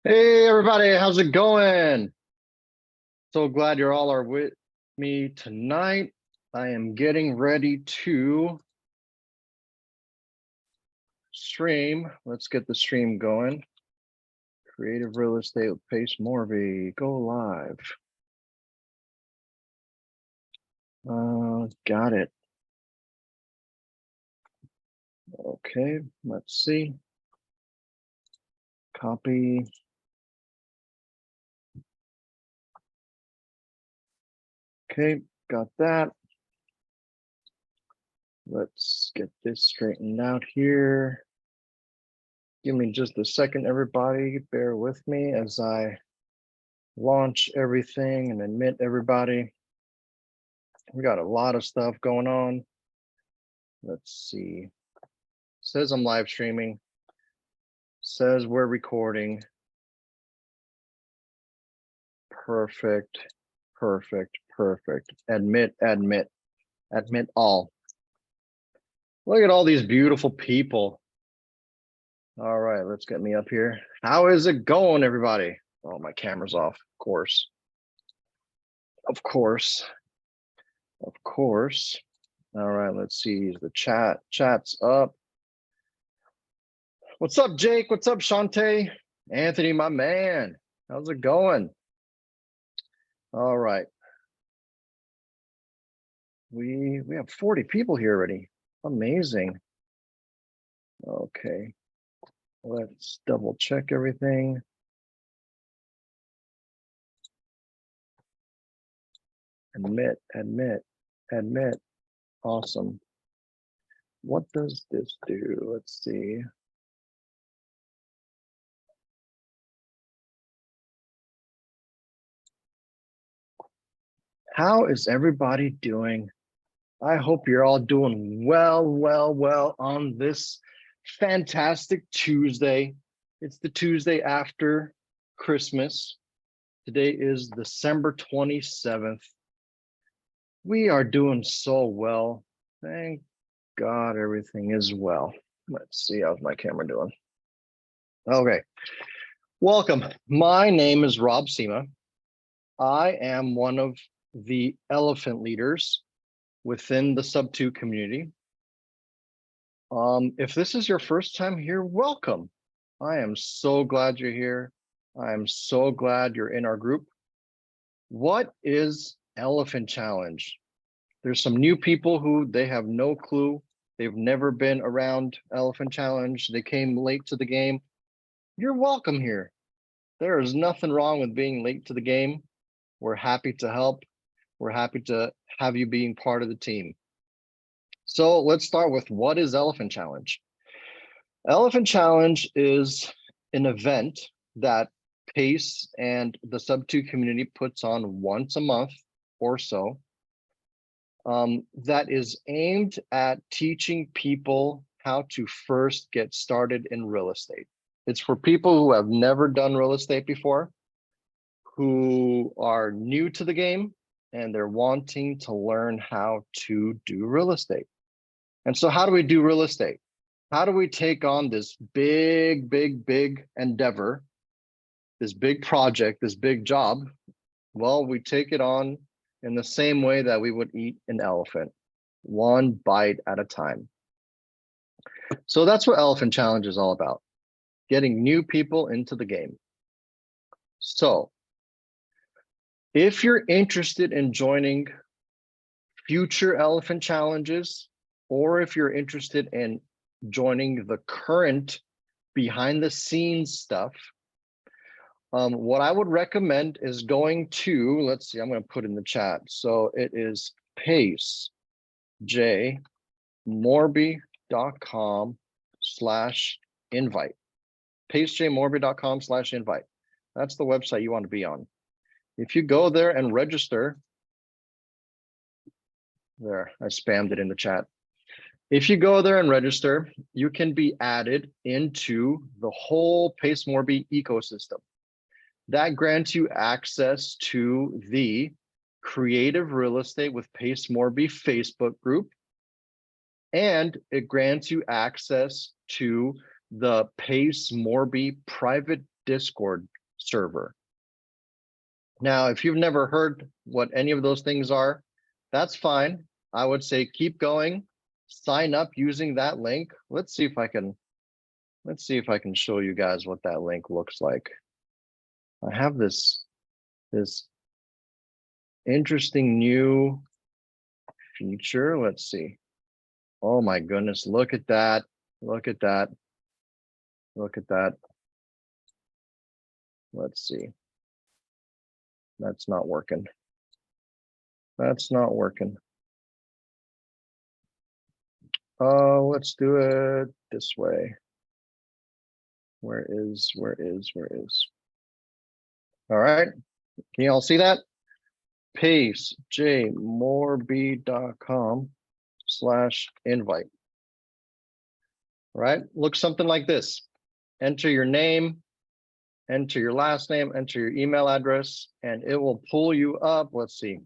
Hey everybody, how's it going? So glad you're all are with me tonight. I am getting ready to stream. Let's get the stream going. Creative Real Estate with Pace Morby. Go live. Got it. Okay, let's see. Copy. Okay, got that. Let's get this straightened out here. Give me just a second, everybody. Bear with me as I launch everything and admit everybody. We got a lot of stuff going on. Let's see. Says I'm live streaming. Says we're recording. Perfect. Perfect. Perfect. Admit all. Look at all these beautiful people. All right, let's get me up here. How is it going, everybody? Oh, my camera's off, of course. Of course. Of course. All right, let's see. The chat's up. What's up, Jake? What's up, Shantae? Anthony, my man. How's it going? All right. We have 40 people here already. Amazing. Okay. Let's double check everything. Admit. Awesome. What does this do? Let's see. How is everybody doing? I hope you're all doing well on this fantastic Tuesday. It's the Tuesday after Christmas. Today is December 27th. We are doing so well. Thank God everything is well. Let's see, how's my camera doing? Okay, welcome. My name is Rob Sema. I am one of the elephant leaders within the Sub2 community. If this is your first time here, welcome. I am so glad you're here. I am so glad you're in our group. What is Elephant Challenge? There's some new people who they have no clue. They've never been around Elephant Challenge. They came late to the game. You're welcome here. There is nothing wrong with being late to the game. We're happy to help. We're happy to have you being part of the team. So let's start with what is Elephant Challenge? Elephant Challenge is an event that PACE and the Sub2 community puts on once a month or so. That is aimed at teaching people how to first get started in real estate. It's for people who have never done real estate before, who are new to the game, and they're wanting to learn how to do real estate. And so how do we do real estate? How do we take on this big endeavor, this big project, this big job? Well, we take it on in the same way that we would eat an elephant, one bite at a time. So that's what Elephant Challenge is all about, getting new people into the game. So if you're interested in joining future Elephant Challenges, or if you're interested in joining the current behind the scenes stuff, what I would recommend is going to, let's see, I'm going to put in the chat. So it is pacejmorby.com/invite. pacejmorby.com/invite. That's the website you want to be on. If you go there and register, there, I spammed it in the chat. If you go there and register, you can be added into the whole Pace Morby ecosystem. That grants you access to the Creative Real Estate with Pace Morby Facebook group, and it grants you access to the Pace Morby private Discord server. Now, if you've never heard what any of those things are, that's fine. I would say keep going, sign up using that link. Let's see if I can show you guys what that link looks like. I have this interesting new feature. Let's see. Oh my goodness, look at that. Look at that. Look at that. Let's see. That's not working. That's not working. Let's do it this way. Where is? All right. Can you all see that? pacejmorby.com/invite. Right? Looks something like this. Enter your name, enter your last name, enter your email address, and it will pull you up. Let's see.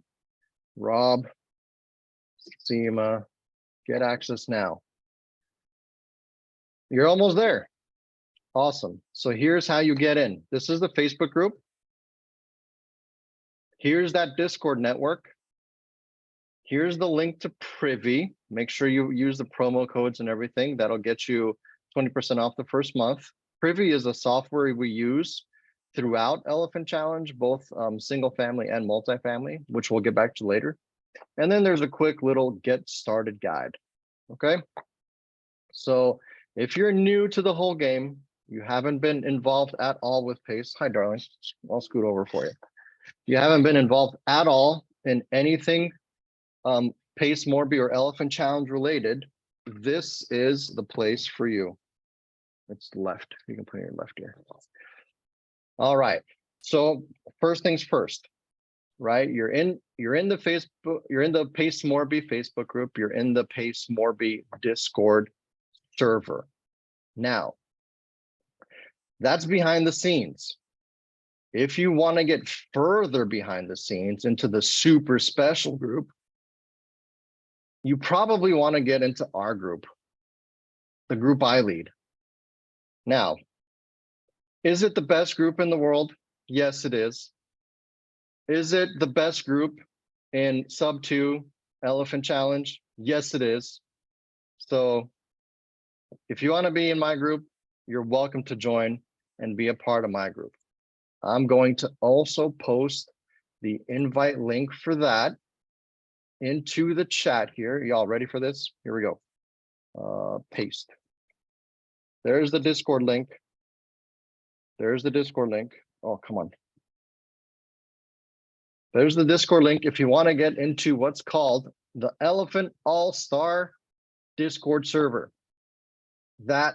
Rob Sima, get access now. You're almost there. Awesome. So here's how you get in. This is the Facebook group. Here's that Discord network. Here's the link to Privy. Make sure you use the promo codes and everything. That'll get you 20% off the first month. Privy is a software we use throughout Elephant Challenge, both single family and multifamily, which we'll get back to later. And then there's a quick little get started guide. Okay. So if you're new to the whole game, you haven't been involved at all with PACE. Hi, darling. I'll scoot over for you. You haven't been involved at all in anything PACE Morby or Elephant Challenge related, this is the place for you. It's left. You can put your left here. All right. So first things first, right? You're in the Facebook, you're in the PACE Morby Facebook group, you're in the PACE Morby Discord server. Now, that's behind the scenes. If you want to get further behind the scenes into the super special group, you probably want to get into our group, the group I lead. Now, is it the best group in the world? Yes, it is. Is it the best group in sub 2 Elephant Challenge? Yes, it is. So if you want to be in my group, you're welcome to join and be a part of my group. I'm going to also post the invite link for that into the chat here. Y'all ready for this? Here we go. Paste. There's the Discord link. There's the Discord link. Oh, come on. There's the Discord link if you want to get into what's called the Elephant All-Star Discord server. That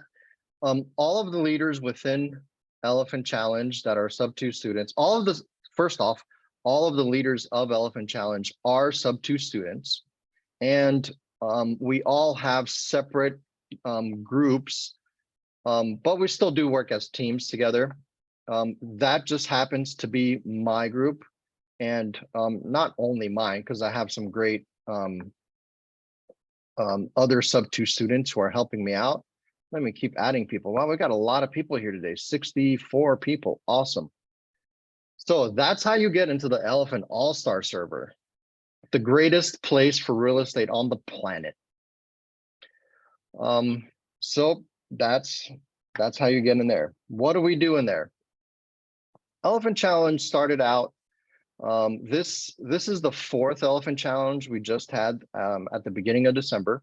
all of the leaders within Elephant Challenge that are sub 2 students, all of the, first off, all of the leaders of Elephant Challenge are sub 2 students. And we all have separate groups, but we still do work as teams together. That just happens to be my group, and not only mine, because I have some great other sub 2 students who are helping me out. Let me keep adding people. Wow, we got a lot of people here today, 64 people. Awesome. So that's how you get into the Elephant All-Star server, the greatest place for real estate on the planet. So that's how you get in there. What do we do in there? Elephant Challenge started out, this is the 4th Elephant Challenge we just had at the beginning of December.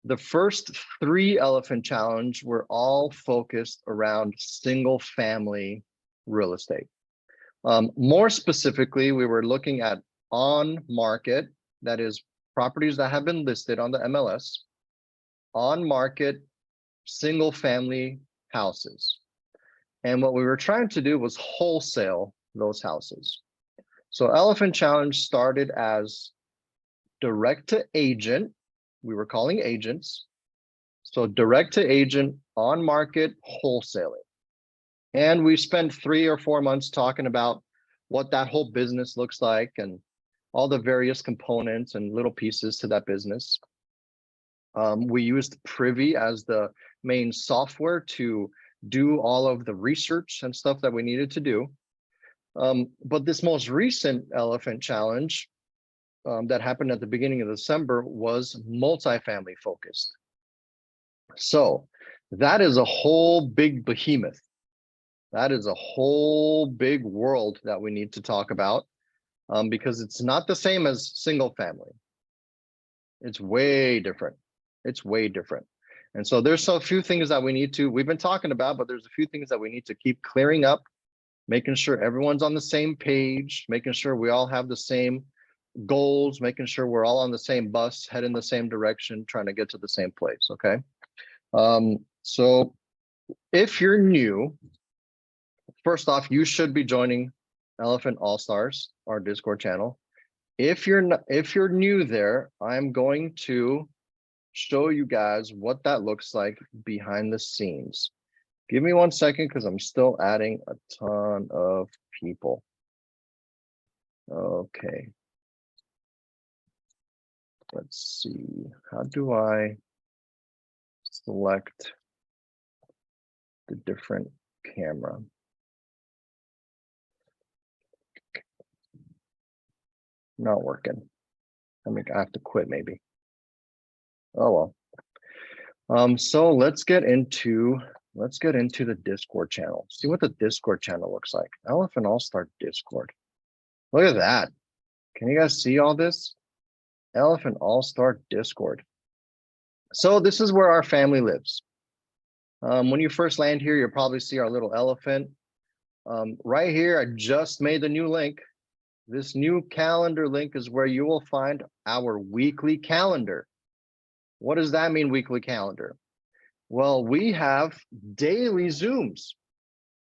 The first 3 Elephant Challenge were all focused around single family real estate. More specifically, we were looking at on market, that is properties that have been listed on the MLS, on market single family houses. And what we were trying to do was wholesale those houses. So Elephant Challenge started as direct to agent. We were calling agents. So direct to agent, on market wholesaling. And we spent 3 or 4 months talking about what that whole business looks like and all the various components and little pieces to that business. We used Privy as the main software to do all of the research and stuff that we needed to do. But this most recent elephant challenge that happened at the beginning of December was multifamily focused. So that is a whole big behemoth. That is a whole big world that we need to talk about, because it's not the same as single family. It's way different. It's way different. And so there's a few things that we've been talking about, but there's a few things that we need to keep clearing up, making sure everyone's on the same page, making sure we all have the same goals, making sure we're all on the same bus, heading the same direction, trying to get to the same place, okay? So if you're new, first off, you should be joining Elephant All-Stars, our Discord channel. If you're new there, I'm going to show you guys what that looks like behind the scenes. Give me 1 second because I'm still adding a ton of people. Okay. Let's see. How do I select the different camera? Not working. I have to quit maybe. Oh well. So let's get into the Discord channel. See what the Discord channel looks like. Elephant All-Star Discord. Look at that. Can you guys see all this? Elephant All-Star Discord. So this is where our family lives. When you first land here, you'll probably see our little elephant. Right here, I just made the new link. This new calendar link is where you will find our weekly calendar. What does that mean, weekly calendar? Well, we have daily Zooms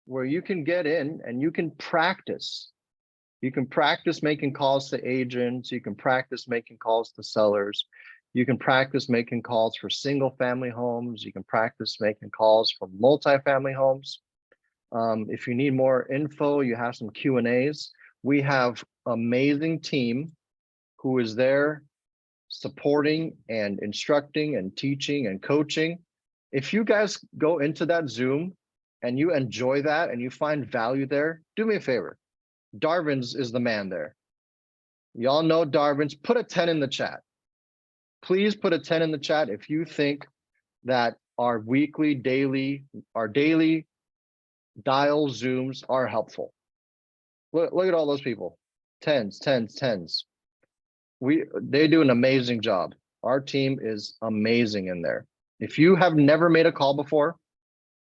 where you can get in and you can practice. You can practice making calls to agents. You can practice making calls to sellers. You can practice making calls for single family homes. You can practice making calls for multifamily homes. If you need more info, you have some Q&As. We have amazing team who is there supporting and instructing and teaching and coaching. If you guys go into that Zoom and you enjoy that and you find value there, do me a favor. Darvin's is the man there. Y'all know Darvin's. Put a 10 in the chat. Please put a 10 in the chat if you think that our daily dial Zooms are helpful. Look at all those people. 10s, 10s, 10s. They do an amazing job. Our team is amazing in there. If you have never made a call before,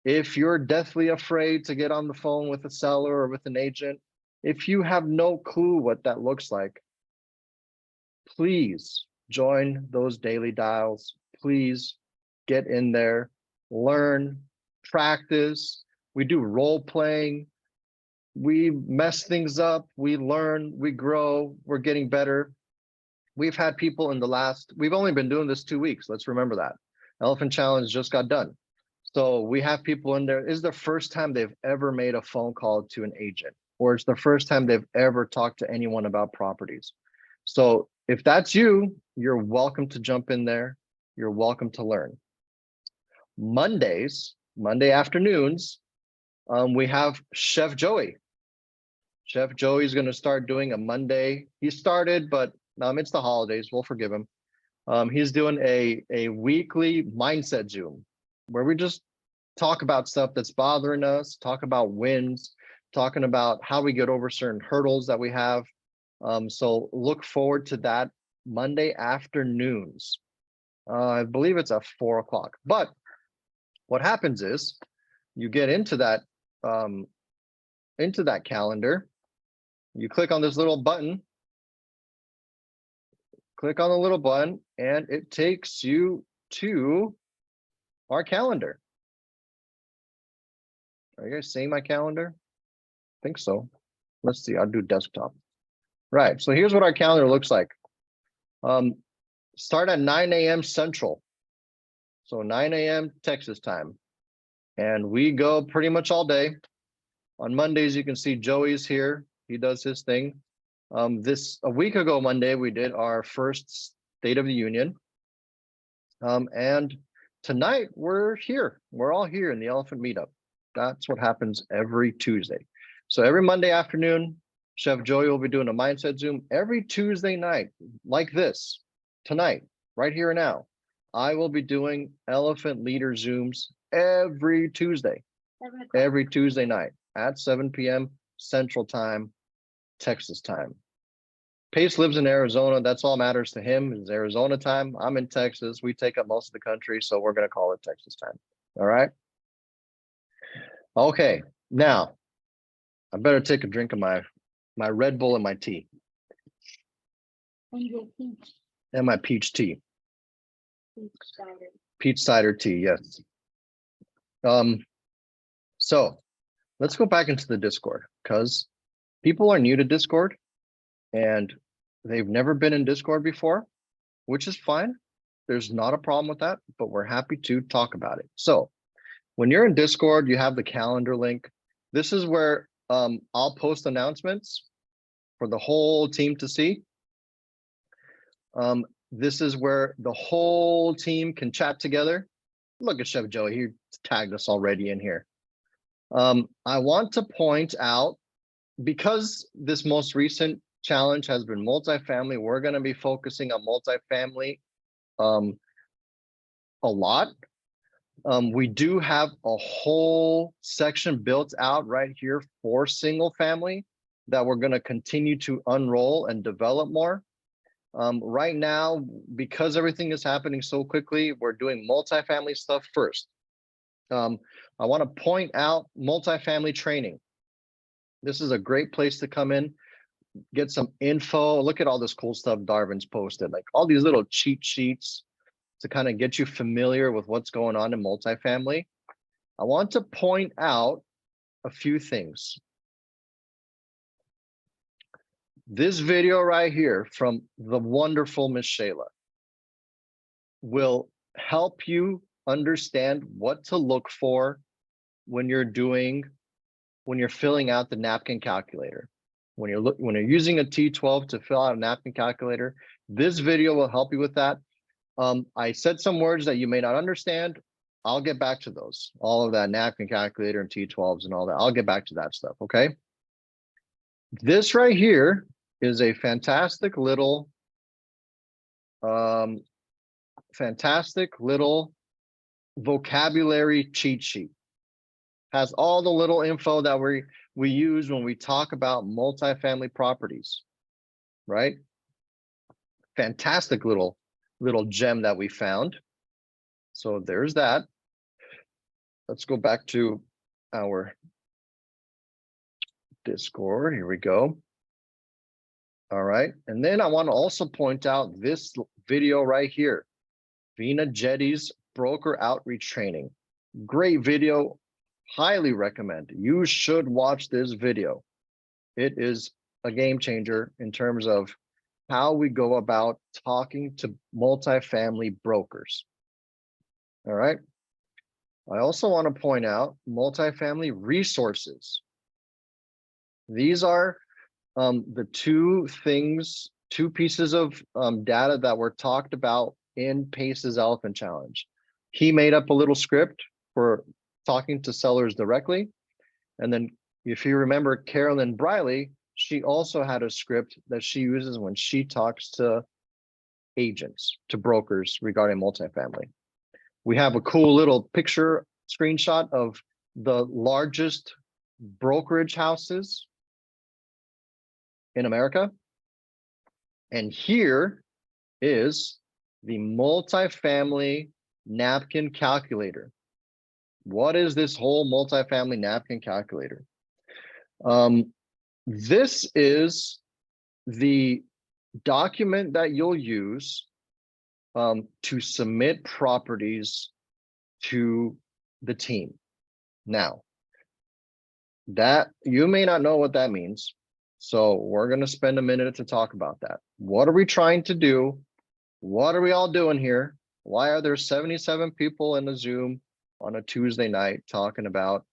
if you're deathly afraid to get on the phone with a seller or with an agent, if you have no clue what that looks like, please join those daily dials. Please get in there, learn, practice. We do role playing. We mess things up. We learn, we grow, we're getting better. We've had people we've only been doing this 2 weeks. Let's remember that. Elephant Challenge just got done. So we have people in there. It's the first time they've ever made a phone call to an agent, or it's the first time they've ever talked to anyone about properties. So if that's you, you're welcome to jump in there. You're welcome to learn. Monday afternoons, we have Chef Joey. Chef Joey's going to start doing a Monday. He started, but it's the holidays. We'll forgive him. He's doing a weekly mindset Zoom where we just talk about stuff that's bothering us, talk about wins, talking about how we get over certain hurdles that we have. So look forward to that Monday afternoons. I believe it's at 4 o'clock. But what happens is you get into that calendar. You click on this little button. Click on the little button, and it takes you to our calendar. Are you guys seeing my calendar? I think so. Let's see. I'll do desktop. Right. So here's what our calendar looks like. Start at 9 a.m. Central. So 9 a.m. Texas time. And we go pretty much all day. On Mondays, you can see Joey's here. He does his thing. A week ago Monday, we did our first State of the Union. And tonight we're here. We're all here in the Elephant Meetup. That's what happens every Tuesday. So every Monday afternoon, Chef Joey will be doing a mindset Zoom. Every Tuesday night, like this, tonight, right here and now, I will be doing Elephant Leader Zooms every Tuesday, every Tuesday night at 7 p.m. Central Time, Texas time. Pace lives in Arizona. That's all matters to him is Arizona time. I'm in Texas. We take up most of the country, so we're going to call it Texas time. All right. Okay. Now, I better take a drink of my Red Bull and my tea. And my peach tea. Peach cider tea, yes. So let's go back into the Discord because people are new to Discord and they've never been in Discord before, which is fine. There's not a problem with that, but we're happy to talk about it. So when you're in Discord, you have the calendar link. This is where I'll post announcements for the whole team to see. This is where the whole team can chat together. Look at Chef Joey, he tagged us already in here. I want to point out, because this most recent challenge has been multifamily, we're going to be focusing on multifamily a lot. We do have a whole section built out right here for single family that we're going to continue to unroll and develop more. Right now, because everything is happening so quickly, we're doing multifamily stuff first. I want to point out multifamily training. This is a great place to come in, get some info. Look at all this cool stuff Darvin's posted, like all these little cheat sheets to kind of get you familiar with what's going on in multifamily. I want to point out a few things. This video right here from the wonderful Miss Shayla will help you understand what to look for when you're filling out the napkin calculator. When you're using a T12 to fill out a napkin calculator, this video will help you with that. I said some words that you may not understand. I'll get back to those, all of that napkin calculator and T12s and all that. I'll get back to that stuff, okay? This right here is a fantastic little vocabulary cheat sheet. Has all the little info that we use when we talk about multifamily properties, right? Fantastic little gem that we found. So there's that. Let's go back to our Discord. Here we go. All right. And then I want to also point out this video right here. Vina Jetty's broker outreach training. Great video. Highly recommend. You should watch this video. It is a game changer in terms of how we go about talking to multifamily brokers. All right. I also want to point out multifamily resources. These are the two pieces of data that were talked about in Pace's Elephant Challenge. He made up a little script for talking to sellers directly. And then if you remember Carolyn Briley, she also had a script that she uses when she talks to agents, to brokers regarding multifamily. We have a cool little picture screenshot of the largest brokerage houses in America. And here is the multifamily napkin calculator. What is this whole multifamily napkin calculator? This is the document that you'll use to submit properties to the team. Now, that you may not know what that means. So we're going to spend a minute to talk about that. What are we trying to do? What are we all doing here? Why are there 77 people in the Zoom on a Tuesday night talking about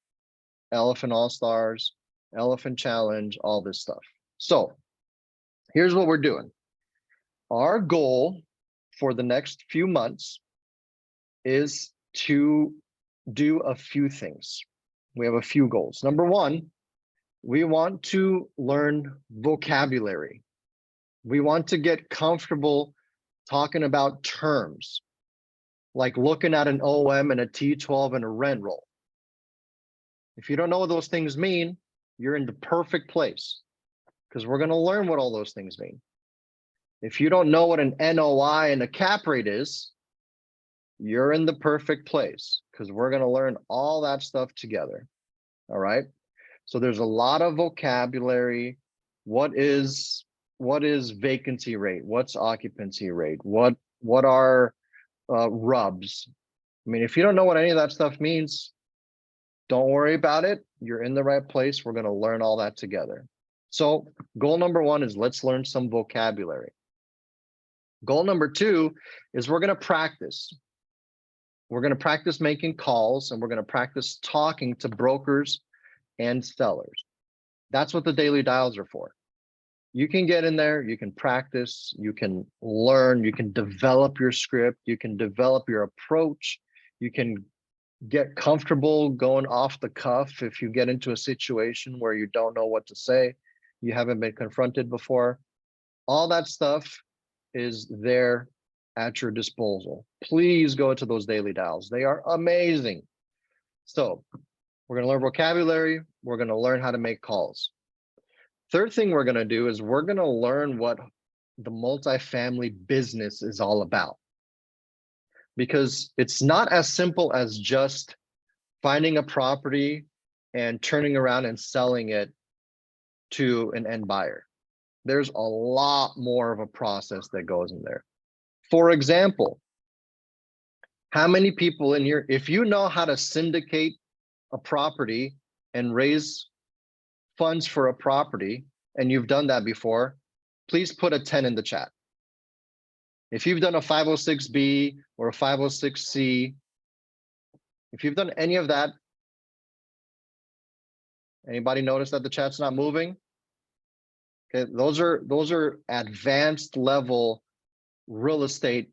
Elephant All-Stars, Elephant Challenge, all this stuff? So here's what we're doing. Our goal for the next few months is to do a few things. we have a few goals. Number one, we want to learn vocabulary. We want to get comfortable talking about terms, like looking at an OM and a T12 and a rent roll. If you don't know what those things mean, you're in the perfect place, because we're going to learn what all those things mean. If you don't know what an NOI and a cap rate is, you're in the perfect place, because we're going to learn all that stuff together. All right. So there's a lot of vocabulary. What is vacancy rate? What's occupancy rate? What are rubs? I mean, if you don't know what any of that stuff means, don't worry about it. You're in the right place. We're going to learn all that together. So goal number one is let's learn some vocabulary. Goal number two is we're going to practice. We're going to practice making calls, and we're going to practice talking to brokers and sellers. That's what the daily dials are for. You can get in there, you can practice, you can learn, you can develop your script, you can develop your approach, you can get comfortable going off the cuff if you get into a situation where you don't know what to say, you haven't been confronted before. All that stuff is there at your disposal. Please go to those daily dials. They are amazing. So we're going to learn vocabulary. We're going to learn how to make calls. Third thing we're going to do is we're going to learn what the multifamily business is all about. Because it's not as simple as just finding a property and turning around and selling it to an end buyer. There's a lot more of a process that goes in there. For example, how many people in here, if you know how to syndicate a property and raise funds for a property, and you've done that before, please put a 10 in the chat. If you've done a 506B or a 506C, if you've done any of that, anybody notice that the chat's not moving? Okay, those are advanced level real estate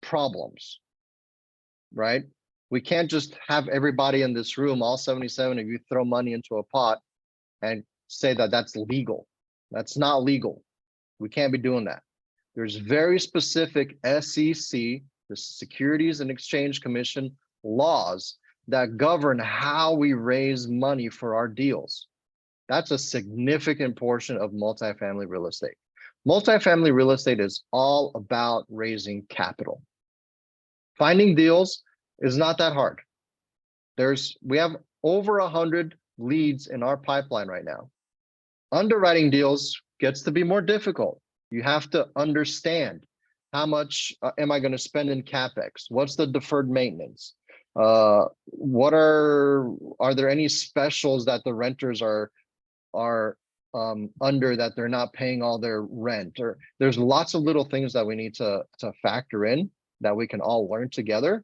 problems, right? We can't just have everybody in this room, all 77 of you, throw money into a pot and say that that's legal. That's not legal. We can't be doing that. There's very specific SEC, the Securities and Exchange Commission, laws that govern how we raise money for our deals. That's a significant portion of multifamily real estate. Multifamily real estate is all about raising capital. Finding deals is not that hard. We have over 100 leads in our pipeline right now. Underwriting deals gets to be more difficult. You have to understand how much am I going to spend in CapEx? What's the deferred maintenance? Are there any specials that the renters are under that they're not paying all their rent? Or there's lots of little things that we need to factor in that we can all learn together,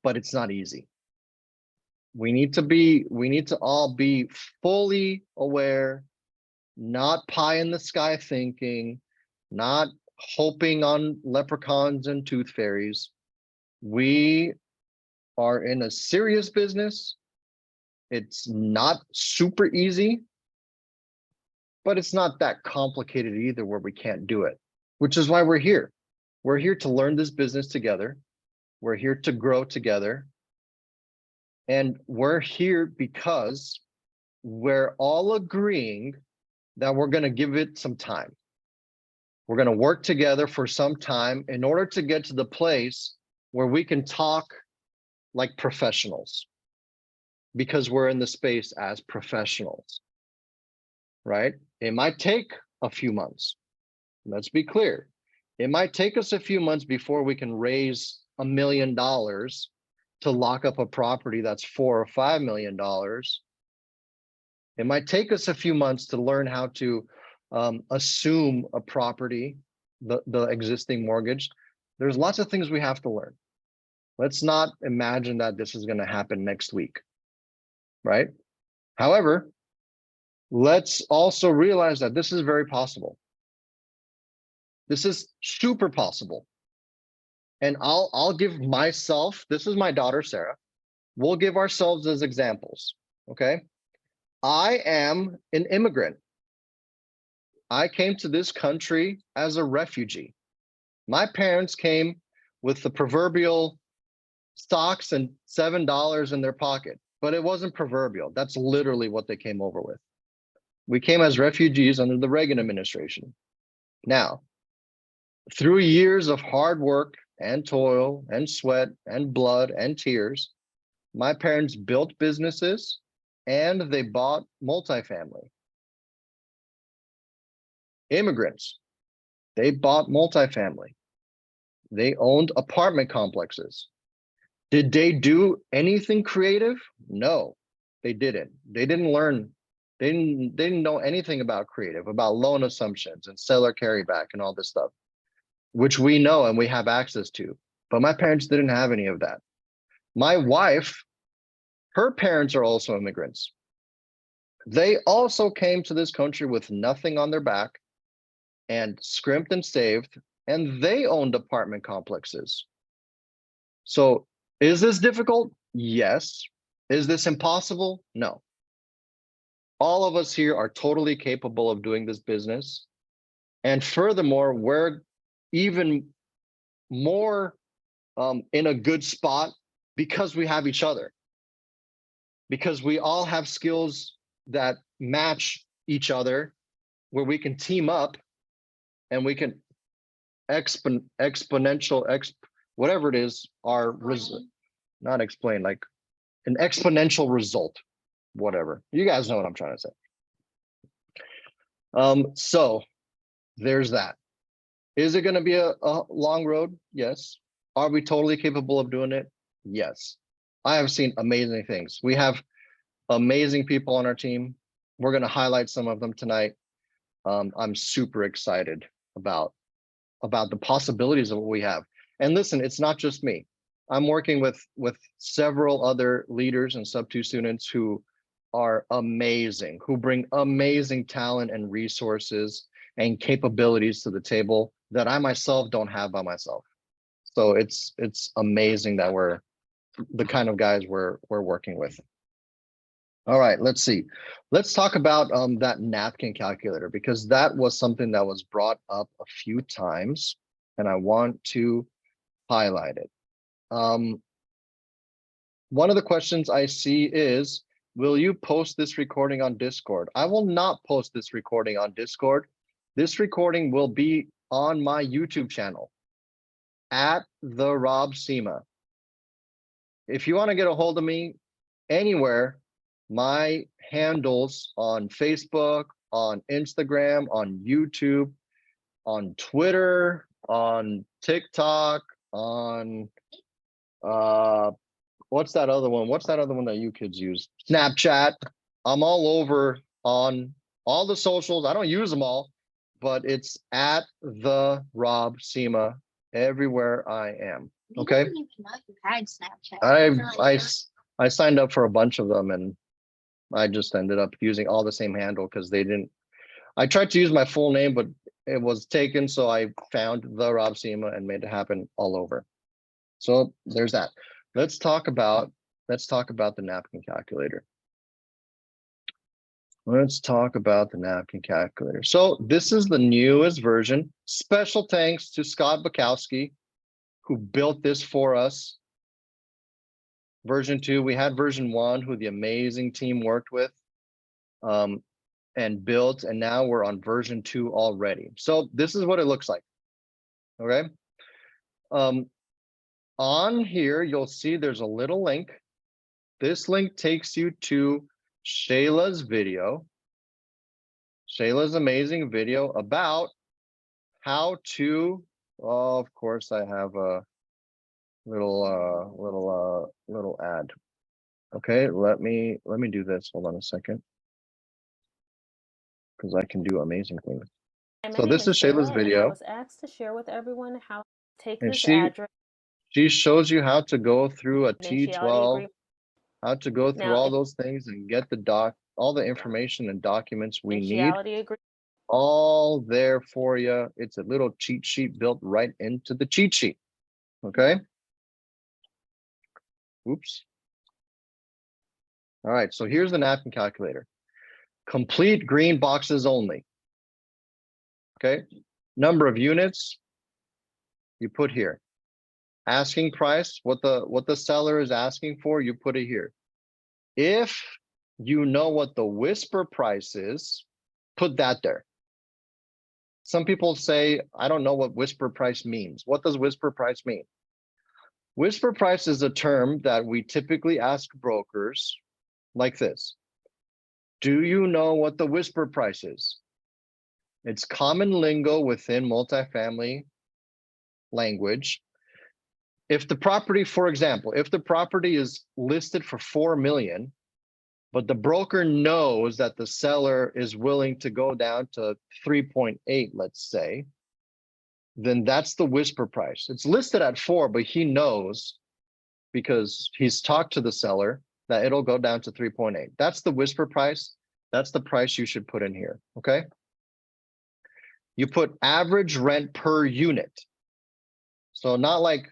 but it's not easy. We need to all be fully aware, not pie in the sky thinking, not hoping on leprechauns and tooth fairies. We are in a serious business. It's not super easy, but it's not that complicated either where we can't do it, which is why we're here. We're here to learn this business together. We're here to grow together. And we're here because we're all agreeing that we're going to give it some time. We're going to work together for some time in order to get to the place where we can talk like professionals, because we're in the space as professionals, right? It might take a few months. Let's be clear. It might take us a few months before we can raise $1 million to lock up a property that's $4 or $5 million. It might take us a few months to learn how to assume a property, the existing mortgage. There's lots of things we have to learn. Let's not imagine that this is going to happen next week, right? However, let's also realize that this is very possible. This is super possible. And I'll give myself, this is my daughter, Sarah. we'll give ourselves as examples, okay? I am an immigrant. I came to this country as a refugee. My parents came with the proverbial stocks and $7 in their pocket, but it wasn't proverbial. That's literally what they came over with. We came as refugees under the Reagan administration. Now, through years of hard work and toil and sweat and blood and tears, my parents built businesses and they bought multifamily. Immigrants, they bought multifamily. They owned apartment complexes. Did they do anything creative? No, they didn't. They didn't learn. They didn't know anything about creative, about loan assumptions and seller carryback and all this stuff, which we know and we have access to. But my parents didn't have any of that. My wife, her parents are also immigrants. They also came to this country with nothing on their back and scrimped and saved, and they owned apartment complexes. So is this difficult? Yes. Is this impossible? No. All of us here are totally capable of doing this business. And furthermore, we're even more in a good spot because we have each other. Because we all have skills that match each other, where we can team up and we can whatever it is, not explain, like an exponential result, whatever. You guys know what I'm trying to say. So there's that. Is it going to be a long road? Yes. Are we totally capable of doing it? Yes. I have seen amazing things. We have amazing people on our team. We're going to highlight some of them tonight. I'm super excited about the possibilities of what we have. And listen, it's not just me. I'm working with several other leaders and sub-2 students who are amazing, who bring amazing talent and resources and capabilities to the table that I myself don't have by myself. So it's amazing that we're the kind of guys we're working with. All right, let's see. Let's talk about that napkin calculator, because that was something that was brought up a few times and I want to highlight it. One of the questions I see is, will you post this recording on Discord? I will not post this recording on Discord. This recording will be on my YouTube channel at the Rob Sima. If you want to get a hold of me anywhere, my handles on Facebook, on Instagram, on YouTube, on Twitter, on TikTok, on what's that other one? What's that other one that you kids use? Snapchat. I'm all over on all the socials. I don't use them all, but it's at the Rob Sima everywhere I am. Okay. I didn't even know you had Snapchat. I signed up for a bunch of them and I just ended up using all the same handle because they didn't. I tried to use my full name, but it was taken. So I found the Rob Sima and made it happen all over. So there's that. Let's talk about the napkin calculator. Let's talk about the napkin calculator. So this is the newest version. Special thanks to Scott Bukowski, who built this for us. Version 2, we had version 1, who the amazing team worked with and built, and now we're on version 2 already. So this is what it looks like. Okay. On here, you'll see there's a little link. This link takes you to Shayla's video. Shayla's amazing video about how to, oh, of course I have a little ad. Okay, let me do this. Hold on a second. Because I can do amazing things. So this is Shayla's video. I was asked to share with everyone how to take this address. She shows you how to go through a T12, how to go through all those things and get all the information and documents we need. All there for you. It's a little cheat sheet built right into the cheat sheet. Okay. Oops. All right, so here's the napkin calculator. Complete green boxes only. Okay, number of units you put here. Asking price, what the seller is asking for, you put it here. If you know what the whisper price is, put that there. Some people say, I don't know what whisper price means. What does whisper price mean? Whisper price is a term that we typically ask brokers like this. Do you know what the whisper price is? It's common lingo within multifamily language. If the property, for example, if the property is listed for 4 million, but the broker knows that the seller is willing to go down to 3.8, let's say, then that's the whisper price. It's listed at 4, but he knows because he's talked to the seller that it'll go down to 3.8. That's the whisper price. That's the price you should put in here, okay? You put average rent per unit. So not like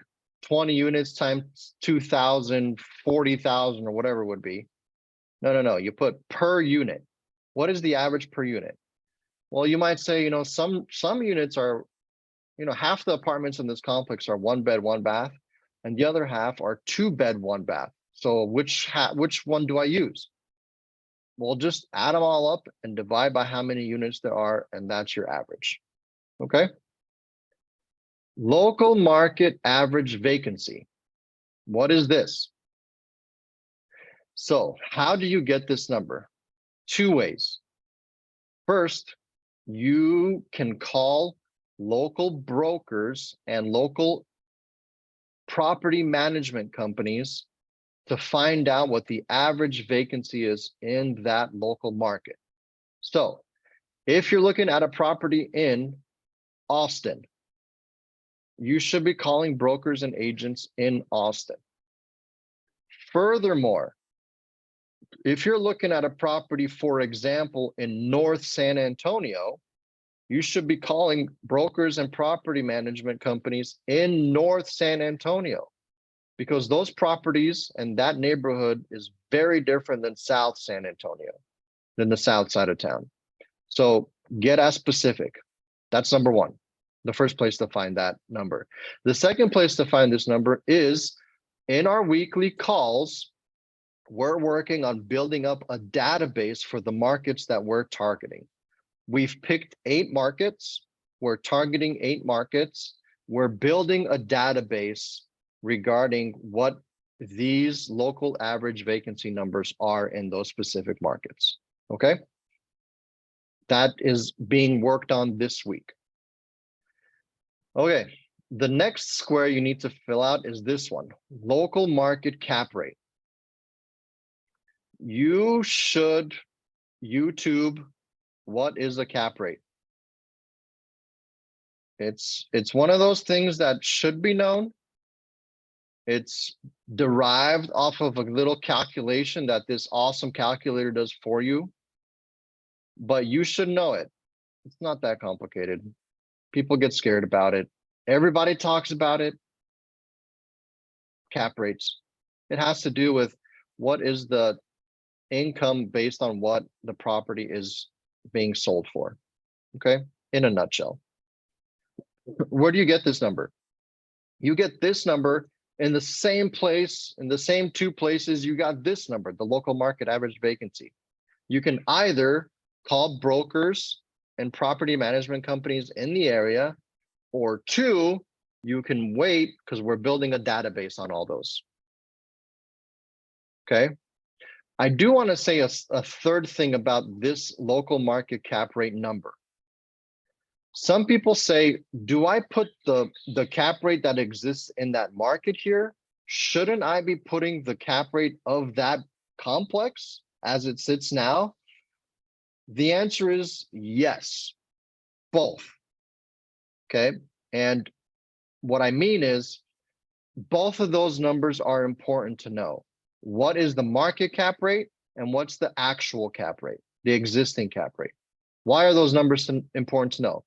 20 units times 2,000, 40,000 or whatever it would be. No, you put per unit. What is the average per unit? Well, you might say, some units are, half the apartments in this complex are 1 bed, 1 bath, and the other half are 2 bed, 1 bath. So which one do I use? Well, just add them all up and divide by how many units there are, and that's your average. Okay. Local market average vacancy. What is this? So how do you get this number? 2 ways. First, you can call local brokers and local property management companies to find out what the average vacancy is in that local market. So if you're looking at a property in Austin, you should be calling brokers and agents in Austin. Furthermore, if you're looking at a property, for example, in North San Antonio, you should be calling brokers and property management companies in North San Antonio, because those properties and that neighborhood is very different than South San Antonio, than the south side of town. So get as specific. That's number one, the first place to find that number. The second place to find this number is in our weekly calls. We're working on building up a database for the markets that we're targeting. We've picked 8 markets. We're targeting 8 markets. We're building a database regarding what these local average vacancy numbers are in those specific markets. Okay. That is being worked on this week. Okay. The next square you need to fill out is this one, local market cap rate. You should YouTube, what is a cap rate? It's one of those things that should be known. It's derived off of a little calculation that this awesome calculator does for you, but you should know it. It's not that complicated. People get scared about it. Everybody talks about it. Cap rates. It has to do with what is the income based on what the property is being sold for. Okay, in a nutshell. Where do you get this number? You get this number in the same place, in the same 2 places you got this number, the local market average vacancy. You can either call brokers and property management companies in the area, or 2, you can wait because we're building a database on all those. Okay. I do want to say a third thing about this local market cap rate number. Some people say, do I put the cap rate that exists in that market here? Shouldn't I be putting the cap rate of that complex as it sits now? The answer is yes, both. Okay. And what I mean is both of those numbers are important to know. What is the market cap rate and what's the actual cap rate, the existing cap rate? Why are those numbers important to know?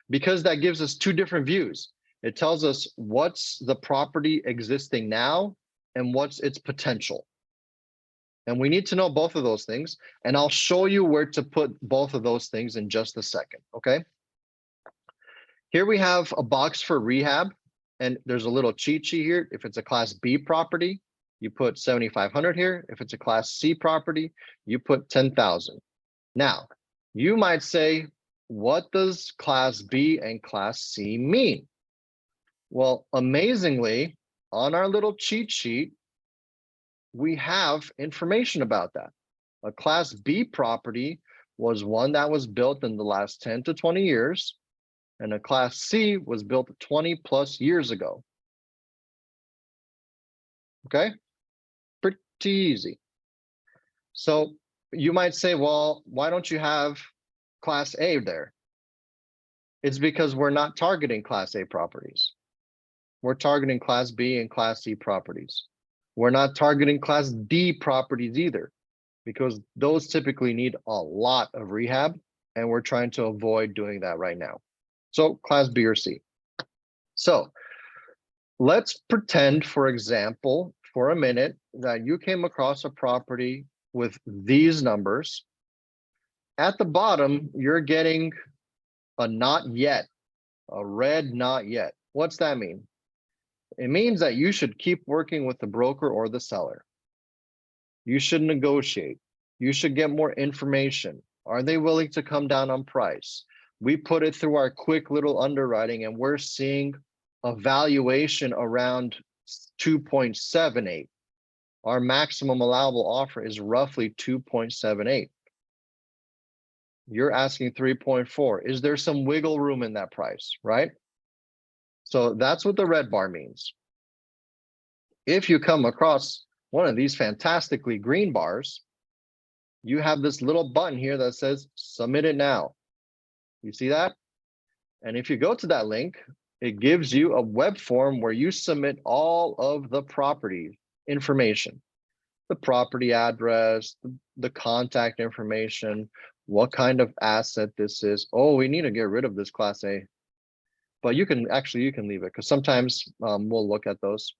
Because that gives us 2 different views. It tells us what's the property existing now and what's its potential. And we need to know both of those things. And I'll show you where to put both of those things in just a second, okay? Here we have a box for rehab, and there's a little cheat sheet here. If it's a Class B property, you put 7,500 here. If it's a Class C property, you put 10,000. Now, you might say, what does Class B and Class C mean? Well, amazingly, on our little cheat sheet, we have information about that. A Class B property was one that was built in the last 10 to 20 years, and a Class C was built 20 plus years ago. Okay, pretty easy. So you might say, well, why don't you have Class A there? It's because we're not targeting Class A properties. We're targeting Class B and Class C properties. We're not targeting Class D properties either, because those typically need a lot of rehab, and we're trying to avoid doing that right now. So Class B or C. So let's pretend, for example, for a minute, that you came across a property with these numbers. At the bottom, you're getting a not yet, a red not yet. What's that mean? It means that you should keep working with the broker or the seller. You should negotiate. You should get more information. Are they willing to come down on price? We put it through our quick little underwriting, and we're seeing a valuation around 2.78. Our maximum allowable offer is roughly 2.78. You're asking 3.4. Is there some wiggle room in that price, right? So that's what the red bar means. If you come across one of these fantastically green bars, you have this little button here that says submit it now. You see that? And if you go to that link, it gives you a web form where you submit all of the property information, the property address, the contact information, what kind of asset this is. Oh, we need to get rid of this Class A. But you can leave it, because sometimes we'll look at those.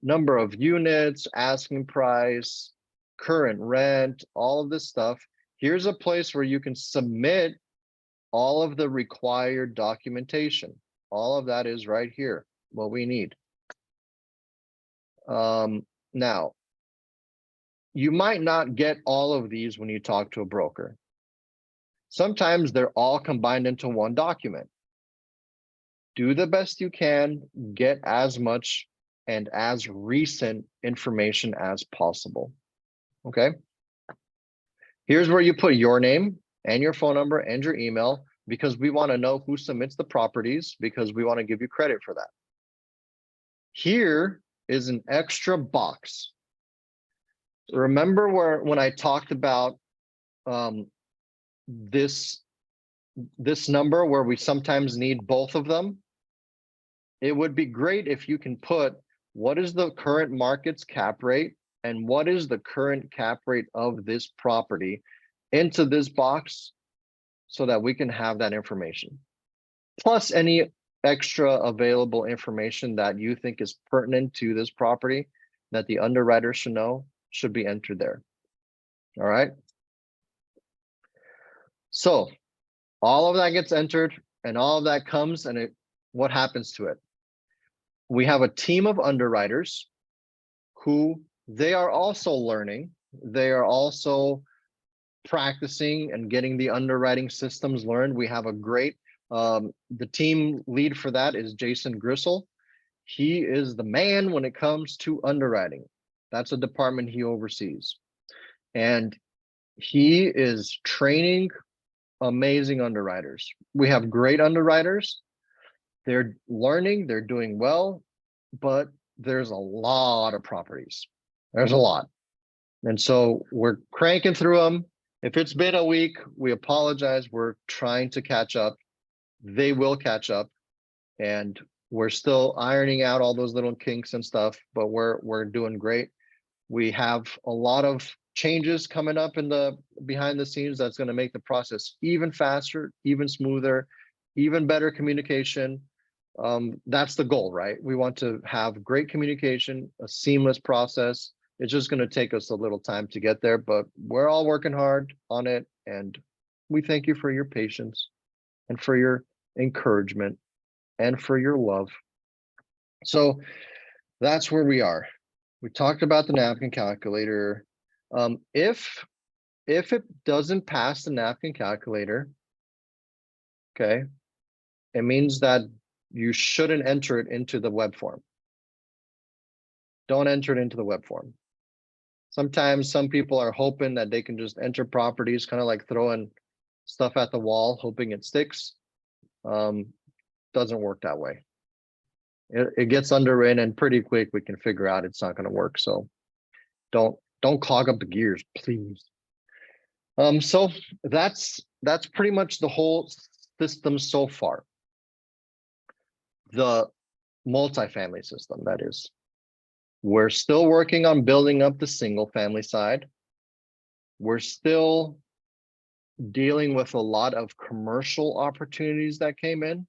Number of units, asking price, current rent, all of this stuff. Here's a place where you can submit all of the required documentation. All of that is right here, what we need. Now, you might not get all of these when you talk to a broker. Sometimes they're all combined into one document. Do the best you can, get as much and as recent information as possible. Okay. Here's where you put your name and your phone number and your email, because we want to know who submits the properties, because we want to give you credit for that. Here is an extra box. Remember when I talked about this number where we sometimes need both of them? It would be great if you can put what is the current market's cap rate and what is the current cap rate of this property into this box, so that we can have that information. Plus any extra available information that you think is pertinent to this property that the underwriter should know should be entered there. All right. So all of that gets entered, and all of that comes, and what happens to it? We have a team of underwriters who they are also learning. They are also practicing and getting the underwriting systems learned. We have a great, the team lead for that is Jason Grisel. He is the man when it comes to underwriting. That's a department he oversees. And he is training amazing underwriters. We have great underwriters. They're learning, they're doing well, but there's a lot of properties. There's a lot. And so we're cranking through them. If it's been a week, we apologize. We're trying to catch up. They will catch up. And we're still ironing out all those little kinks and stuff, but we're doing great. We have a lot of changes coming up in the behind the scenes that's going to make the process even faster, even smoother, even better communication. That's the goal, right? We want to have great communication, a seamless process, It's just going to take us a little time to get there, but we're all working hard on it. And we thank you for your patience and for your encouragement and for your love. So that's where we are. We talked about the napkin calculator. If it doesn't pass the napkin calculator, okay, it means that you shouldn't enter it into the web form. Don't enter it into the web form. Sometimes some people are hoping that they can just enter properties, kind of like throwing stuff at the wall, hoping it sticks. Doesn't work that way. It gets underwritten, and pretty quick we can figure out it's not going to work. So don't clog up the gears, please. So that's pretty much the whole system so far. The multifamily system, that is. We're still working on building up the single family side. We're still dealing with a lot of commercial opportunities that came in,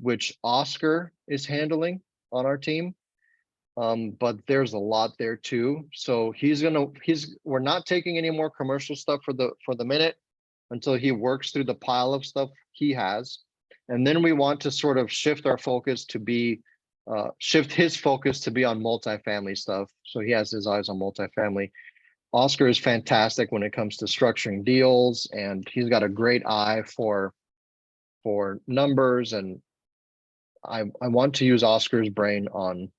which Oscar is handling on our team. But there's a lot there too. So we're not taking any more commercial stuff for the minute until he works through the pile of stuff he has. And then we want to sort of shift our focus to be shift his focus to be on multifamily stuff. So he has his eyes on multifamily. Oscar is fantastic when it comes to structuring deals, and he's got a great eye for numbers. And I want to use Oscar's brain on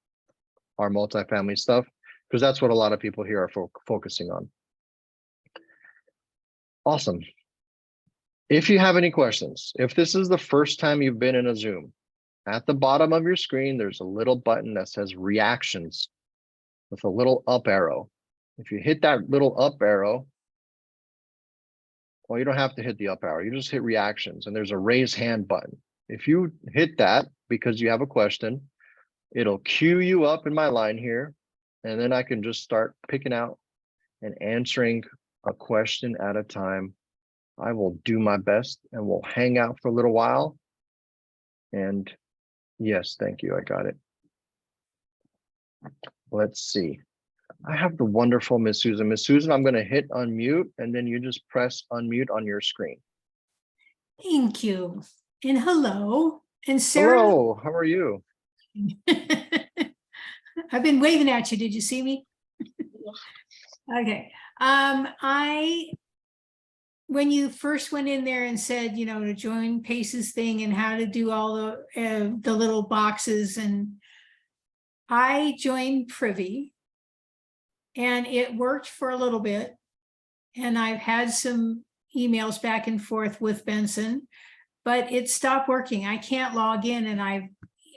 our multifamily stuff, because that's what a lot of people here are focusing on. Awesome. If you have any questions, if this is the first time you've been in a Zoom, at the bottom of your screen, there's a little button that says reactions with a little up arrow. If you hit that little up arrow, well, you don't have to hit the up arrow. You just hit reactions, and there's a raise hand button. If you hit that because you have a question, it'll queue you up in my line here, and then I can just start picking out and answering a question at a time. I will do my best, and we'll hang out for a little while. And yes, thank you. I got it. Let's see. I have the wonderful Miss Susan. Miss Susan, I'm going to hit unmute, and then you just press unmute on your screen. Thank you. And hello. And Sarah. Hello, how are you? I've been waving at you. Did you see me? Okay. When you first went in there and said, to join Pace's thing and how to do all the little boxes, and I joined Privy, and it worked for a little bit. And I've had some emails back and forth with Benson, but it stopped working. I can't log in, and I've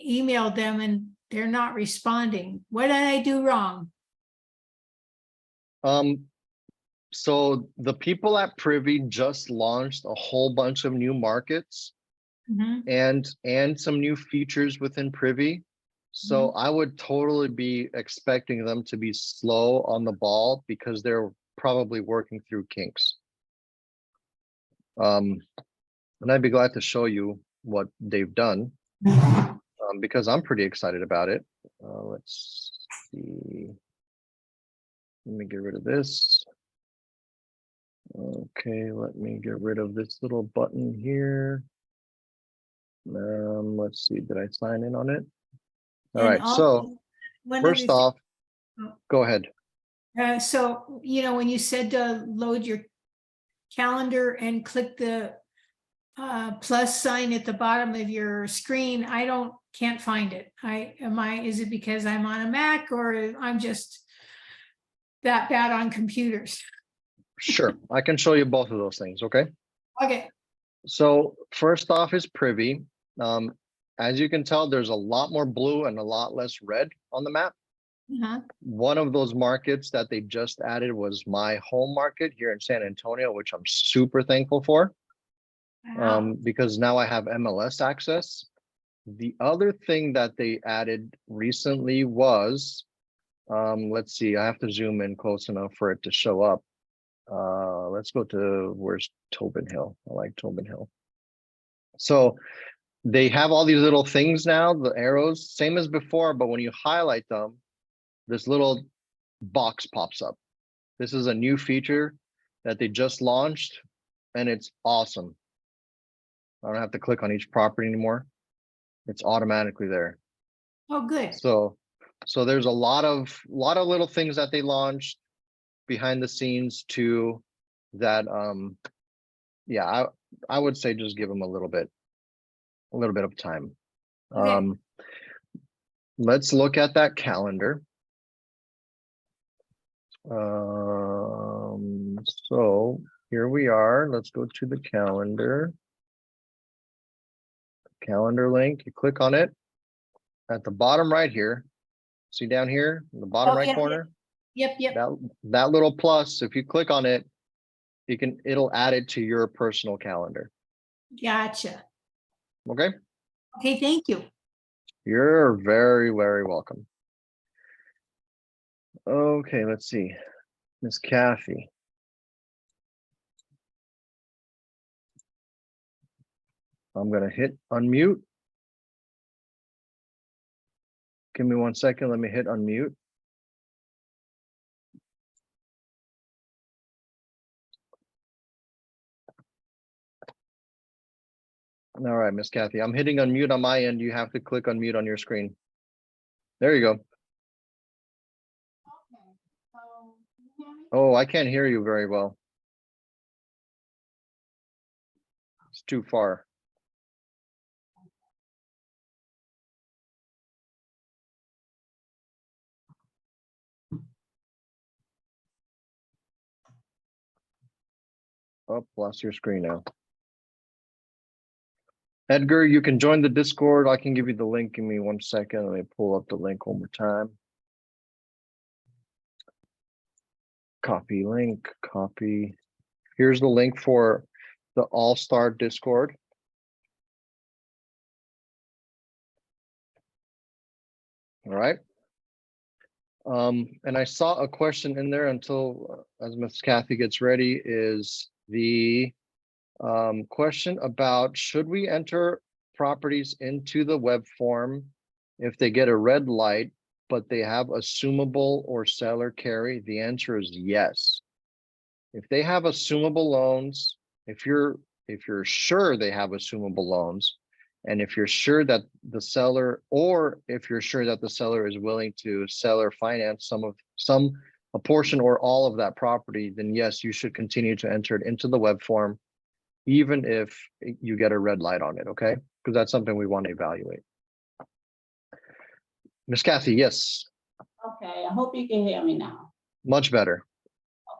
emailed them and they're not responding. What did I do wrong? So the people at Privy just launched a whole bunch of new markets and some new features within Privy. So I would totally be expecting them to be slow on the ball, because they're probably working through kinks. And I'd be glad to show you what they've done, because I'm pretty excited about it. Let's see. Let me get rid of this. Okay, let me get rid of this little button here. Let's see, did I sign in on it? All right, so first off, go ahead. So, when you said to load your calendar and click the plus sign at the bottom of your screen, I can't find it. Is it because I'm on a Mac, or I'm just that bad on computers? Sure, I can show you both of those things, okay? Okay. So first off is Privy. As you can tell, there's a lot more blue and a lot less red on the map. One of those markets that they just added was my home market here in San Antonio, which I'm super thankful for, because now I have MLS access. The other thing that they added recently was, let's see, I have to zoom in close enough for it to show up. Let's go to, where's Tobin Hill? I like Tobin Hill. So they have all these little things now, the arrows, same as before, but when you highlight them, this little box pops up. This is a new feature that they just launched, and it's awesome. I don't have to click on each property anymore. It's automatically there. Oh, good. So there's a lot of little things that they launched behind the scenes too, that yeah, I would say just give them a little bit of time. Okay. Let's look at that calendar. So here we are. Let's go to the calendar. Calendar link, you click on it at the bottom right here. See down here in the bottom Oh, right yep, corner? Yep, yep. That little plus, if you click on it, it'll add it to your personal calendar. Gotcha. Okay? Okay, thank you. You're very, very welcome. Okay, let's see. Miss Kathy. I'm gonna hit unmute. Give me 1 second, let me hit unmute. All right, Miss Kathy, I'm hitting unmute on my end. You have to click unmute on your screen. There you go. Oh, I can't hear you very well. It's too far. Oh, lost your screen now. Edgar, you can join the Discord. I can give you the link. Give me 1 second. Let me pull up the link one more time. Copy link, copy. Here's the link for the All-Star Discord. All right. And I saw a question in there until as Miss Kathy gets ready, is the question about should we enter properties into the web form if they get a red light, but they have assumable or seller carry? The answer is yes. If they have assumable loans, if you're sure they have assumable loans, and if you're sure that the seller, or if you're sure that the seller is willing to sell or finance a portion or all of that property, then yes, you should continue to enter it into the web form, even if you get a red light on it, okay? Because that's something we want to evaluate. Miss Kathy, yes. Okay, I hope you can hear me now. Much better.